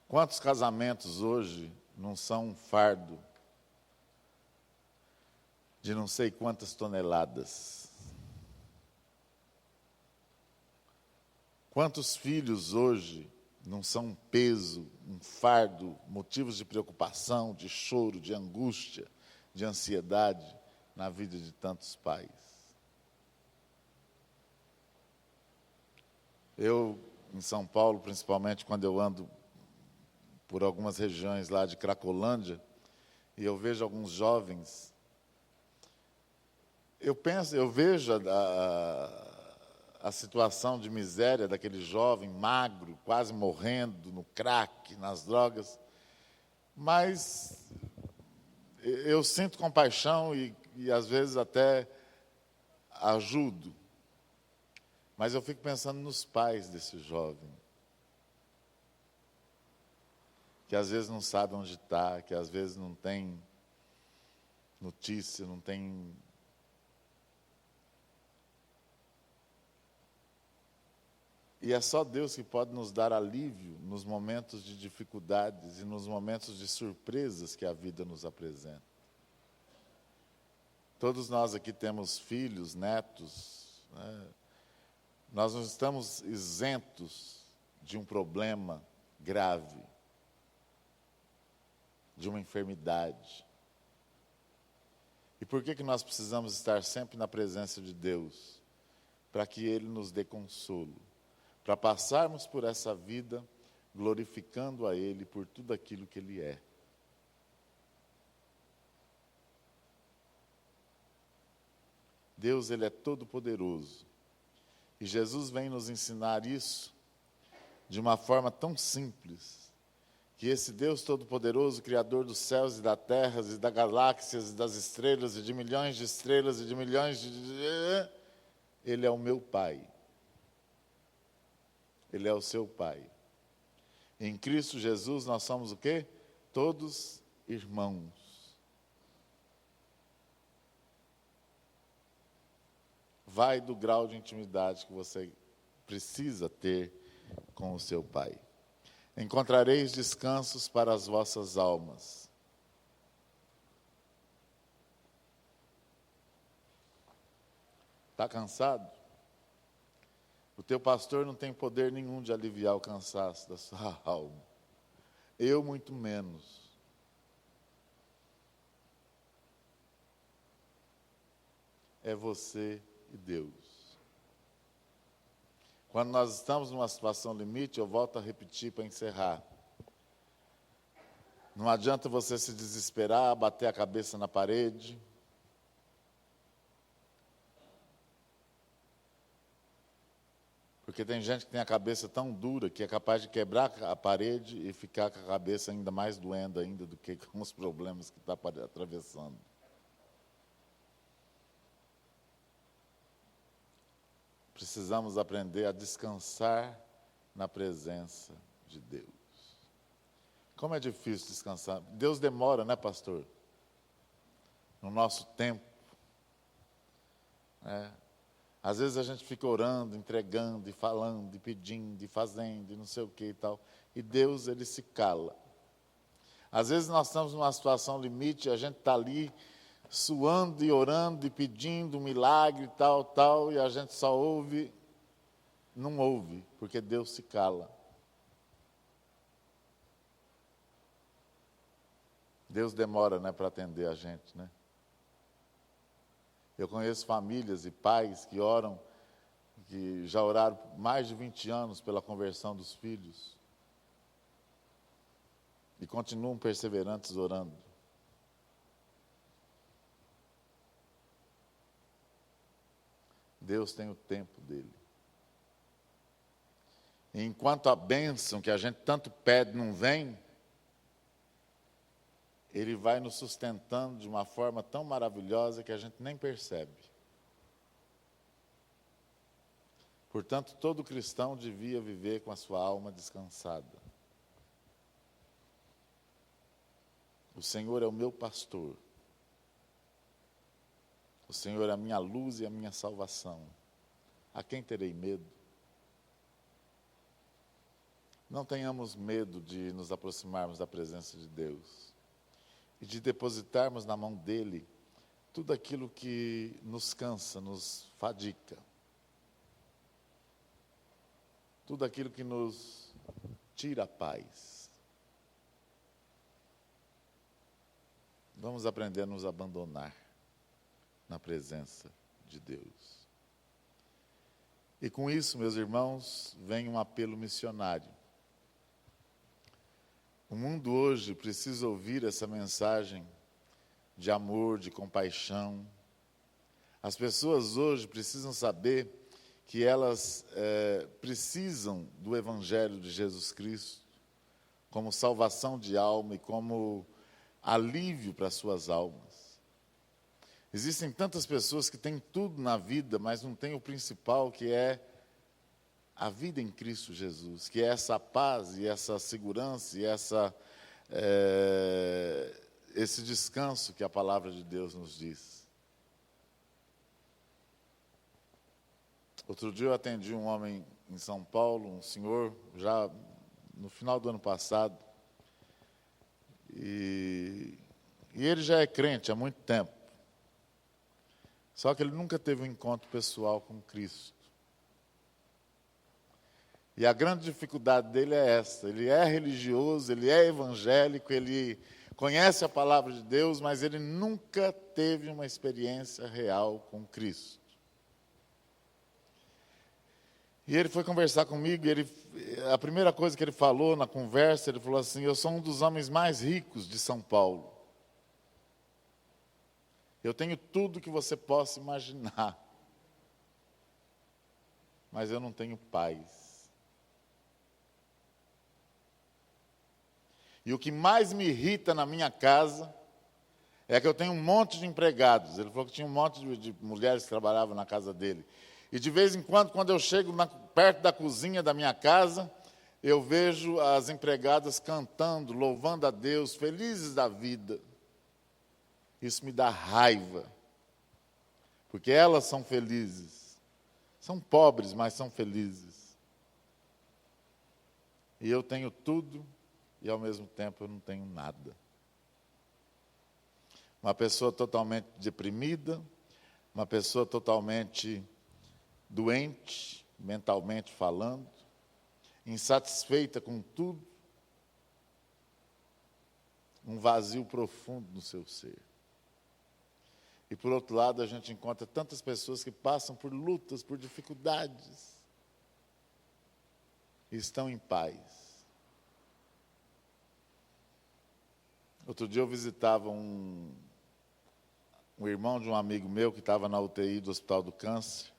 Quantos casamentos hoje não são um fardo de não sei quantas toneladas? Quantos filhos hoje não são um peso, um fardo, motivos de preocupação, de choro, de angústia, de ansiedade na vida de tantos pais? Eu, em São Paulo, principalmente quando eu ando por algumas regiões lá de Cracolândia, e eu vejo alguns jovens, eu vejo a situação de miséria daquele jovem magro, quase morrendo no crack, nas drogas, mas eu sinto compaixão e às vezes até ajudo, mas eu fico pensando nos pais desse jovem, que às vezes não sabe onde está, que às vezes não tem notícia, não tem... E é só Deus que pode nos dar alívio nos momentos de dificuldades e nos momentos de surpresas que a vida nos apresenta. Todos nós aqui temos filhos, netos, né? Nós não estamos isentos de um problema grave, de uma enfermidade. E por que nós precisamos estar sempre na presença de Deus? Para que Ele nos dê consolo. Para passarmos por essa vida glorificando a Ele por tudo aquilo que Ele é. Deus, Ele é todo-poderoso. E Jesus vem nos ensinar isso de uma forma tão simples, que esse Deus todo-poderoso, Criador dos céus e da terra, e das galáxias, e das estrelas, e de milhões de estrelas, e de milhões de... Ele é o meu Pai. Ele é o seu Pai. Em Cristo Jesus nós somos o quê? Todos irmãos. Vai do grau de intimidade que você precisa ter com o seu Pai. Encontrareis descansos para as vossas almas. Está cansado? O teu pastor não tem poder nenhum de aliviar o cansaço da sua alma. Eu muito menos. É você e Deus. Quando nós estamos numa situação limite, eu volto a repetir para encerrar. Não adianta você se desesperar, bater a cabeça na parede. Porque tem gente que tem a cabeça tão dura que é capaz de quebrar a parede e ficar com a cabeça ainda mais doendo ainda do que com os problemas que está atravessando. Precisamos aprender a descansar na presença de Deus. Como é difícil descansar. Deus demora, né, pastor? No nosso tempo. Às vezes a gente fica orando, entregando, e falando, e pedindo, e fazendo, e não sei o que e tal. E Deus, Ele se cala. Às vezes nós estamos numa situação limite, a gente está ali suando e orando e pedindo um milagre, tal, e a gente só ouve, não ouve, porque Deus se cala. Deus demora, né, para atender a gente, né? Eu conheço famílias e pais que oram, que já oraram mais de 20 anos pela conversão dos filhos e continuam perseverantes orando. Deus tem o tempo dele. E enquanto a bênção que a gente tanto pede não vem, Ele vai nos sustentando de uma forma tão maravilhosa que a gente nem percebe. Portanto, todo cristão devia viver com a sua alma descansada. O Senhor é o meu pastor. O Senhor é a minha luz e a minha salvação. A quem terei medo? Não tenhamos medo de nos aproximarmos da presença de Deus e de depositarmos na mão dEle tudo aquilo que nos cansa, nos fadiga, tudo aquilo que nos tira a paz. Vamos aprender a nos abandonar na presença de Deus. E com isso, meus irmãos, vem um apelo missionário. O mundo hoje precisa ouvir essa mensagem de amor, de compaixão. As pessoas hoje precisam saber que elas precisam do Evangelho de Jesus Cristo como salvação de alma e como alívio para suas almas. Existem tantas pessoas que têm tudo na vida, mas não têm o principal, que é a vida em Cristo Jesus, que é essa paz e essa segurança e esse descanso que a palavra de Deus nos diz. Outro dia eu atendi um homem em São Paulo, um senhor, já no final do ano passado, e ele já é crente há muito tempo. Só que ele nunca teve um encontro pessoal com Cristo. E a grande dificuldade dele é essa: ele é religioso, ele é evangélico, ele conhece a palavra de Deus, mas ele nunca teve uma experiência real com Cristo. E ele foi conversar comigo, e a primeira coisa que ele falou na conversa, ele falou assim: eu sou um dos homens mais ricos de São Paulo. Eu tenho tudo que você possa imaginar, mas eu não tenho paz. E o que mais me irrita na minha casa é que eu tenho um monte de empregados. Ele falou que tinha um monte de mulheres que trabalhavam na casa dele. E de vez em quando eu chego perto da cozinha da minha casa, eu vejo as empregadas cantando, louvando a Deus, felizes da vida. Isso me dá raiva, porque elas são felizes. São pobres, mas são felizes. E eu tenho tudo e, ao mesmo tempo, eu não tenho nada. Uma pessoa totalmente deprimida, uma pessoa totalmente doente, mentalmente falando, insatisfeita com tudo, um vazio profundo no seu ser. E, por outro lado, a gente encontra tantas pessoas que passam por lutas, por dificuldades, e estão em paz. Outro dia eu visitava um irmão de um amigo meu que estava na UTI do Hospital do Câncer,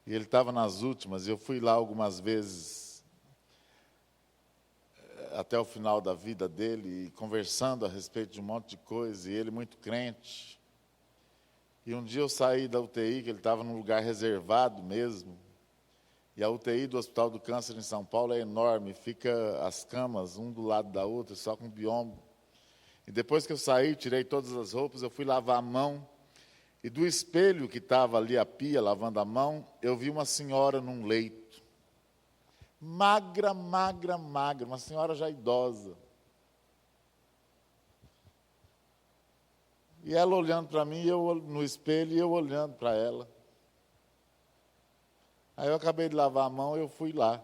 e ele estava nas últimas, e eu fui lá algumas vezes, até o final da vida dele, e conversando a respeito de um monte de coisa, e ele muito crente. E um dia eu saí da UTI, que ele estava num lugar reservado mesmo, e a UTI do Hospital do Câncer em São Paulo é enorme, fica as camas, um do lado da outra, só com biombo. E depois que eu saí, tirei todas as roupas, eu fui lavar a mão, e do espelho que estava ali a pia, lavando a mão, eu vi uma senhora num leito. Magra, magra, magra, uma senhora já idosa. E ela olhando para mim, eu no espelho, e eu olhando para ela. Aí eu acabei de lavar a mão, eu fui lá.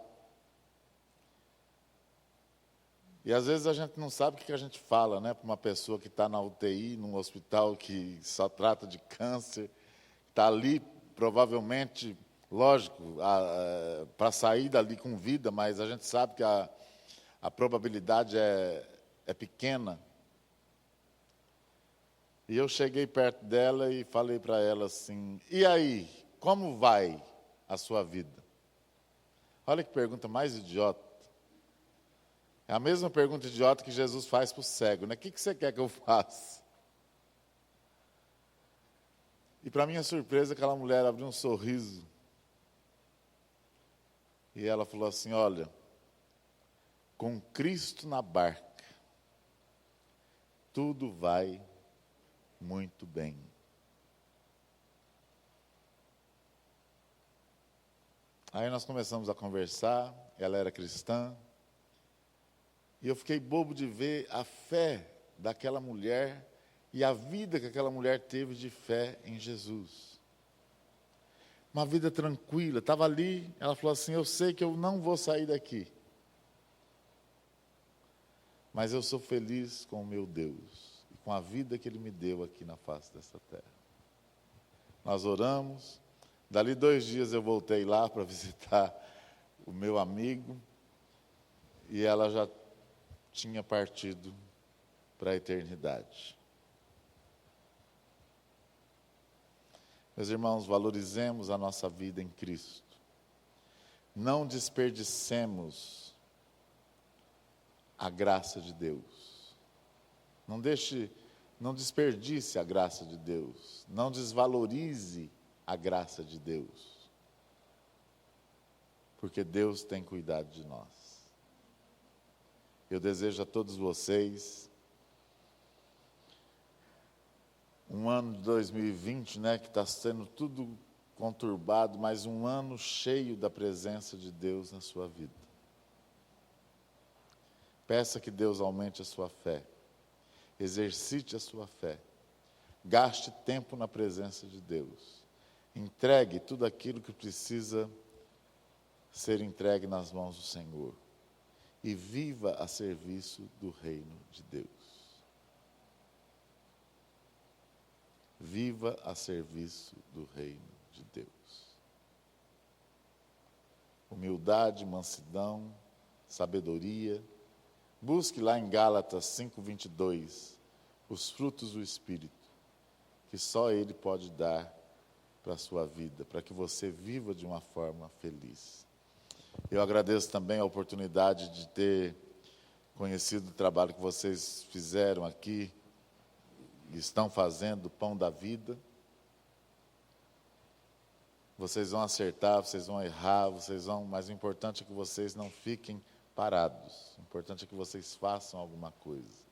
E às vezes a gente não sabe o que a gente fala, né, para uma pessoa que está na UTI, num hospital que só trata de câncer, está ali provavelmente, lógico, para sair dali com vida, mas a gente sabe que a probabilidade é pequena. E eu cheguei perto dela e falei para ela assim: e aí, como vai a sua vida? Olha que pergunta mais idiota. É a mesma pergunta idiota que Jesus faz para o cego, né? O que você quer que eu faça? E para minha surpresa, aquela mulher abriu um sorriso. E ela falou assim: olha, com Cristo na barca, tudo vai muito bem. Aí nós começamos a conversar, ela era cristã, e eu fiquei bobo de ver a fé daquela mulher e a vida que aquela mulher teve de fé em Jesus. Uma vida tranquila, estava ali, ela falou assim: eu sei que eu não vou sair daqui, mas eu sou feliz com o meu Deus e com a vida que Ele me deu aqui na face dessa terra. Nós oramos, dali 2 dias eu voltei lá para visitar o meu amigo, e ela já tinha partido para a eternidade. Meus irmãos, valorizemos a nossa vida em Cristo. Não desperdicemos a graça de Deus. Não desperdice a graça de Deus. Não desvalorize a graça de Deus. Porque Deus tem cuidado de nós. Eu desejo a todos vocês um ano de 2020, né, que está sendo tudo conturbado, mas um ano cheio da presença de Deus na sua vida. Peça que Deus aumente a sua fé, exercite a sua fé, gaste tempo na presença de Deus, entregue tudo aquilo que precisa ser entregue nas mãos do Senhor e viva a serviço do reino de Deus. Viva a serviço do reino de Deus. Humildade, mansidão, sabedoria. Busque lá em Gálatas 5:22 os frutos do Espírito, que só Ele pode dar para a sua vida, para que você viva de uma forma feliz. Eu agradeço também a oportunidade de ter conhecido o trabalho que vocês fizeram aqui, estão fazendo, o Pão da Vida. Vocês vão acertar, vocês vão errar, mas o importante é que vocês não fiquem parados. O importante é que vocês façam alguma coisa.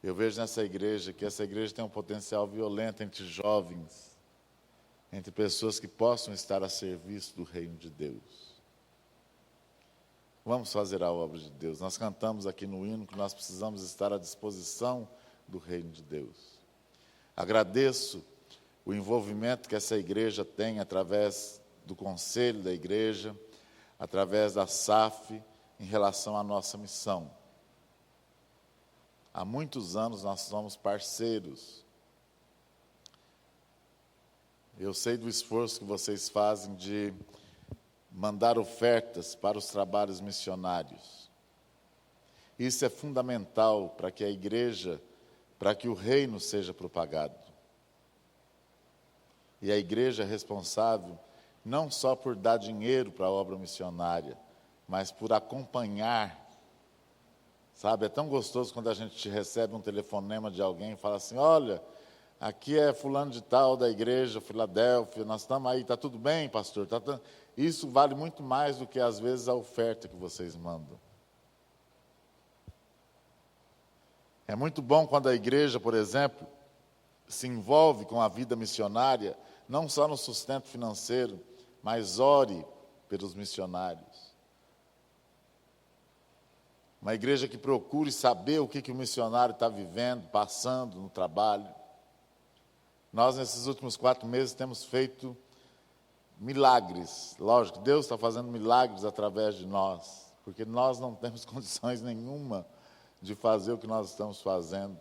Eu vejo nessa igreja que essa igreja tem um potencial violento entre jovens, entre pessoas que possam estar a serviço do reino de Deus. Vamos fazer a obra de Deus. Nós cantamos aqui no hino que nós precisamos estar à disposição do reino de Deus. Agradeço o envolvimento que essa igreja tem através do conselho da igreja, através da SAF, em relação à nossa missão. Há muitos anos nós somos parceiros. Eu sei do esforço que vocês fazem de mandar ofertas para os trabalhos missionários. Isso é fundamental para que a igreja, para que o reino seja propagado. E a igreja é responsável não só por dar dinheiro para a obra missionária, mas por acompanhar. Sabe, é tão gostoso quando a gente recebe um telefonema de alguém e fala assim: olha, aqui é fulano de tal da igreja, Filadélfia, nós estamos aí, está tudo bem, pastor? Isso vale muito mais do que, às vezes, a oferta que vocês mandam. É muito bom quando a igreja, por exemplo, se envolve com a vida missionária, não só no sustento financeiro, mas ore pelos missionários. Uma igreja que procure saber o que o missionário está vivendo, passando no trabalho. Nós, nesses últimos 4 meses, temos feito milagres. Lógico, Deus está fazendo milagres através de nós. porque nós não temos condições nenhuma de fazer o que nós estamos fazendo.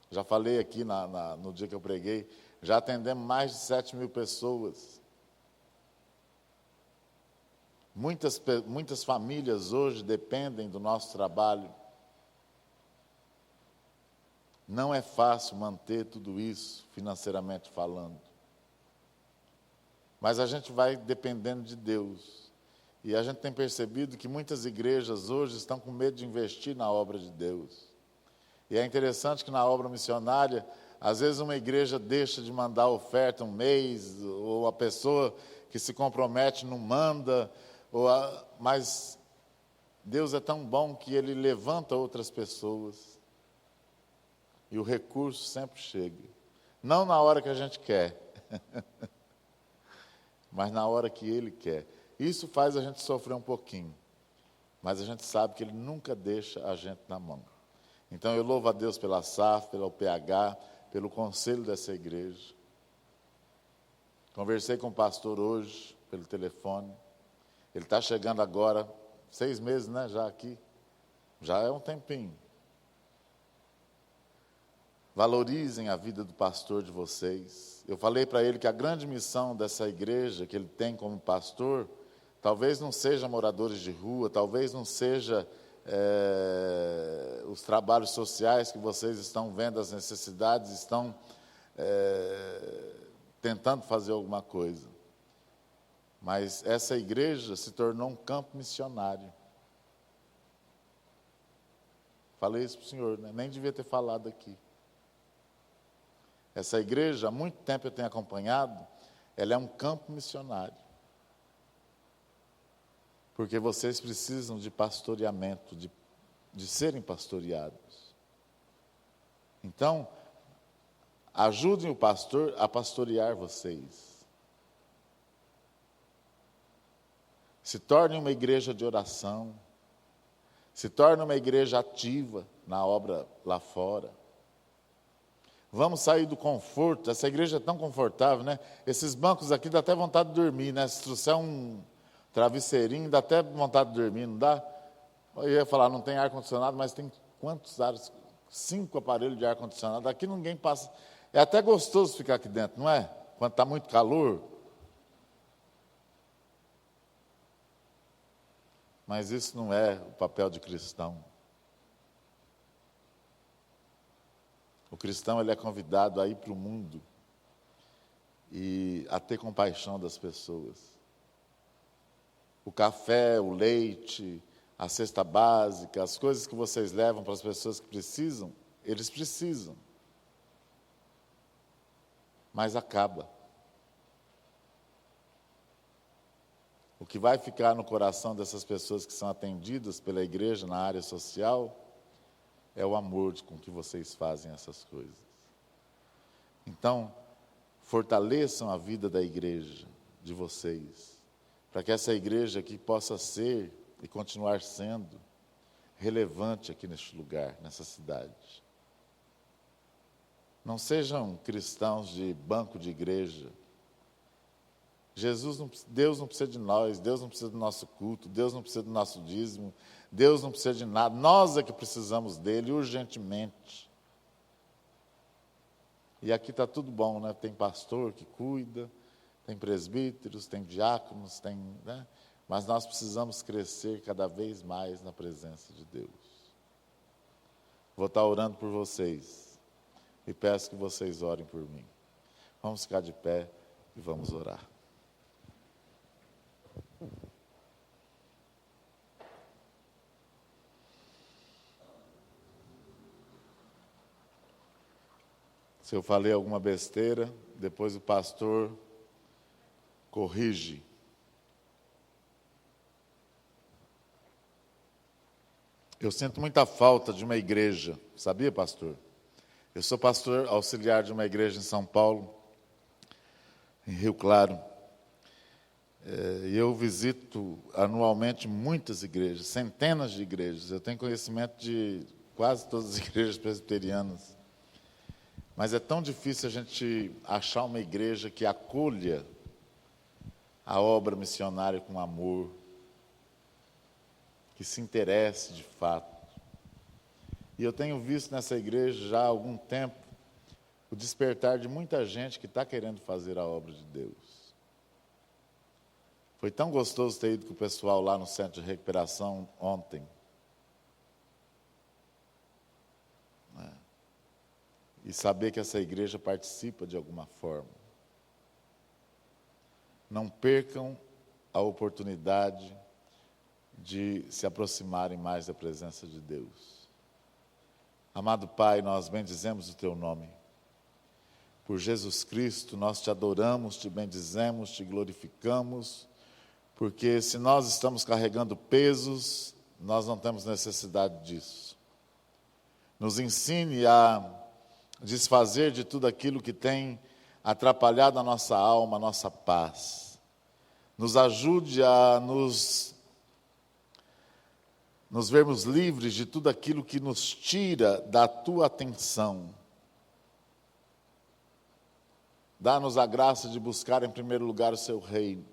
Já falei aqui no dia que eu preguei, já atendemos mais de 7.000 pessoas. Muitas famílias hoje dependem do nosso trabalho. Não é fácil manter tudo isso, financeiramente falando. Mas a gente vai dependendo de Deus. E a gente tem percebido que muitas igrejas hoje estão com medo de investir na obra de Deus. E é interessante que na obra missionária, às vezes uma igreja deixa de mandar oferta um mês, ou a pessoa que se compromete não manda, mas Deus é tão bom que Ele levanta outras pessoas. E o recurso sempre chega. Não na hora que a gente quer, mas na hora que Ele quer. Isso faz a gente sofrer um pouquinho, mas a gente sabe que Ele nunca deixa a gente na mão. Então eu louvo a Deus pela SAF, pela UPH, pelo conselho dessa igreja. Conversei com o pastor hoje, pelo telefone. Ele está chegando agora, 6 meses, né, já aqui. Já é um tempinho. Valorizem a vida do pastor de vocês. Eu falei para ele que a grande missão dessa igreja que ele tem como pastor, talvez não seja moradores de rua, talvez não seja os trabalhos sociais que vocês estão vendo, as necessidades, estão tentando fazer alguma coisa. Mas essa igreja se tornou um campo missionário. Falei isso para o senhor, né? Nem devia ter falado aqui. Essa igreja, há muito tempo eu tenho acompanhado, ela é um campo missionário. Porque vocês precisam de pastoreamento, de serem pastoreados. Então, ajudem o pastor a pastorear vocês. Se torne uma igreja de oração. Se torne uma igreja ativa na obra lá fora. Vamos sair do conforto. Essa igreja é tão confortável, né? Esses bancos aqui dá até vontade de dormir, né? Se trouxer um travesseirinho, dá até vontade de dormir, não dá? Eu ia falar, não tem ar-condicionado, mas tem quantos ares? 5 aparelhos de ar-condicionado. Aqui ninguém passa. É até gostoso ficar aqui dentro, não é? Quando está muito calor. Mas isso não é o papel de cristão. O cristão, ele é convidado a ir para o mundo e a ter compaixão das pessoas. O café, o leite, a cesta básica, as coisas que vocês levam para as pessoas que precisam, eles precisam. Mas acaba. O que vai ficar no coração dessas pessoas que são atendidas pela igreja na área social é o amor com que vocês fazem essas coisas. Então, fortaleçam a vida da igreja, de vocês, para que essa igreja aqui possa ser e continuar sendo relevante aqui neste lugar, nessa cidade. Não sejam cristãos de banco de igreja. Deus não precisa de nós, Deus não precisa do nosso culto, Deus não precisa do nosso dízimo, Deus não precisa de nada, nós é que precisamos dele urgentemente. E aqui está tudo bom, né? Tem pastor que cuida, tem presbíteros, tem diáconos, né? Mas nós precisamos crescer cada vez mais na presença de Deus. Vou estar orando por vocês e peço que vocês orem por mim. Vamos ficar de pé e vamos orar. Se eu falei alguma besteira, depois o pastor corrige. Eu sinto muita falta de uma igreja, sabia, pastor? Eu sou pastor auxiliar de uma igreja em São Paulo, em Rio Claro. E eu visito anualmente muitas igrejas, centenas de igrejas. Eu tenho conhecimento de quase todas as igrejas presbiterianas. Mas é tão difícil a gente achar uma igreja que acolha a obra missionária com amor. que se interesse de fato. E eu tenho visto nessa igreja já há algum tempo o despertar de muita gente que está querendo fazer a obra de Deus. Foi tão gostoso ter ido com o pessoal lá no centro de recuperação ontem. E saber que essa igreja participa de alguma forma. Não percam a oportunidade de se aproximarem mais da presença de Deus. Amado Pai, nós bendizemos o Teu nome. Por Jesus Cristo, nós Te adoramos, Te bendizemos, Te glorificamos, porque se nós estamos carregando pesos, nós não temos necessidade disso. Nos ensine a desfazer de tudo aquilo que tem atrapalhado a nossa alma, a nossa paz. Nos ajude a nos vermos livres de tudo aquilo que nos tira da Tua atenção. Dá-nos a graça de buscar em primeiro lugar o Seu reino.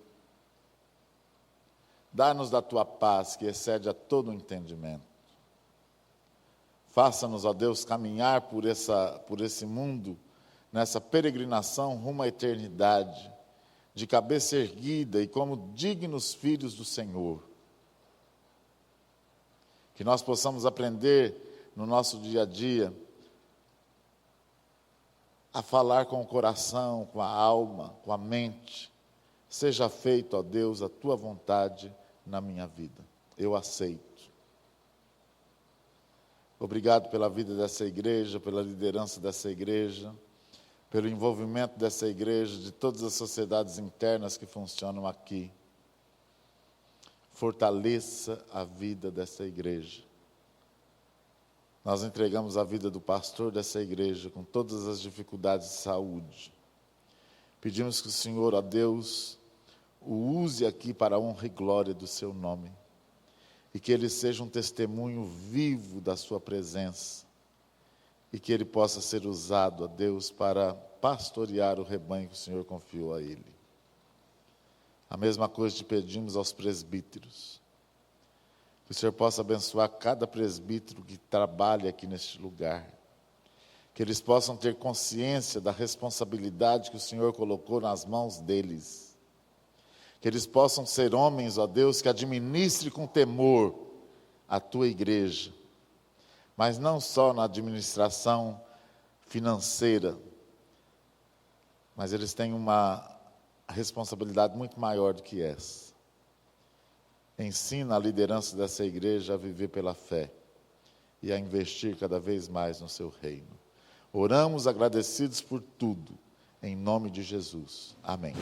Dá-nos da Tua paz, que excede a todo o entendimento. Faça-nos, ó Deus, caminhar por esse mundo, nessa peregrinação rumo à eternidade, de cabeça erguida e como dignos filhos do Senhor. Que nós possamos aprender no nosso dia a dia a falar com o coração, com a alma, com a mente. Seja feito, ó Deus, a Tua vontade na minha vida. Eu aceito. Obrigado pela vida dessa igreja, pela liderança dessa igreja, pelo envolvimento dessa igreja, de todas as sociedades internas que funcionam aqui. Fortaleça a vida dessa igreja. Nós entregamos a vida do pastor dessa igreja com todas as dificuldades de saúde. Pedimos que o Senhor, ó Deus, o use aqui para a honra e glória do Seu nome. E que ele seja um testemunho vivo da sua presença. E que ele possa ser usado, ó Deus, para pastorear o rebanho que o Senhor confiou a ele. A mesma coisa te pedimos aos presbíteros. Que o Senhor possa abençoar cada presbítero que trabalha aqui neste lugar. Que eles possam ter consciência da responsabilidade que o Senhor colocou nas mãos deles. Que eles possam ser homens, ó Deus, que administre com temor a Tua igreja. Mas não só na administração financeira, mas eles têm uma responsabilidade muito maior do que essa. Ensina a liderança dessa igreja a viver pela fé e a investir cada vez mais no Seu reino. Oramos agradecidos por tudo, em nome de Jesus. Amém.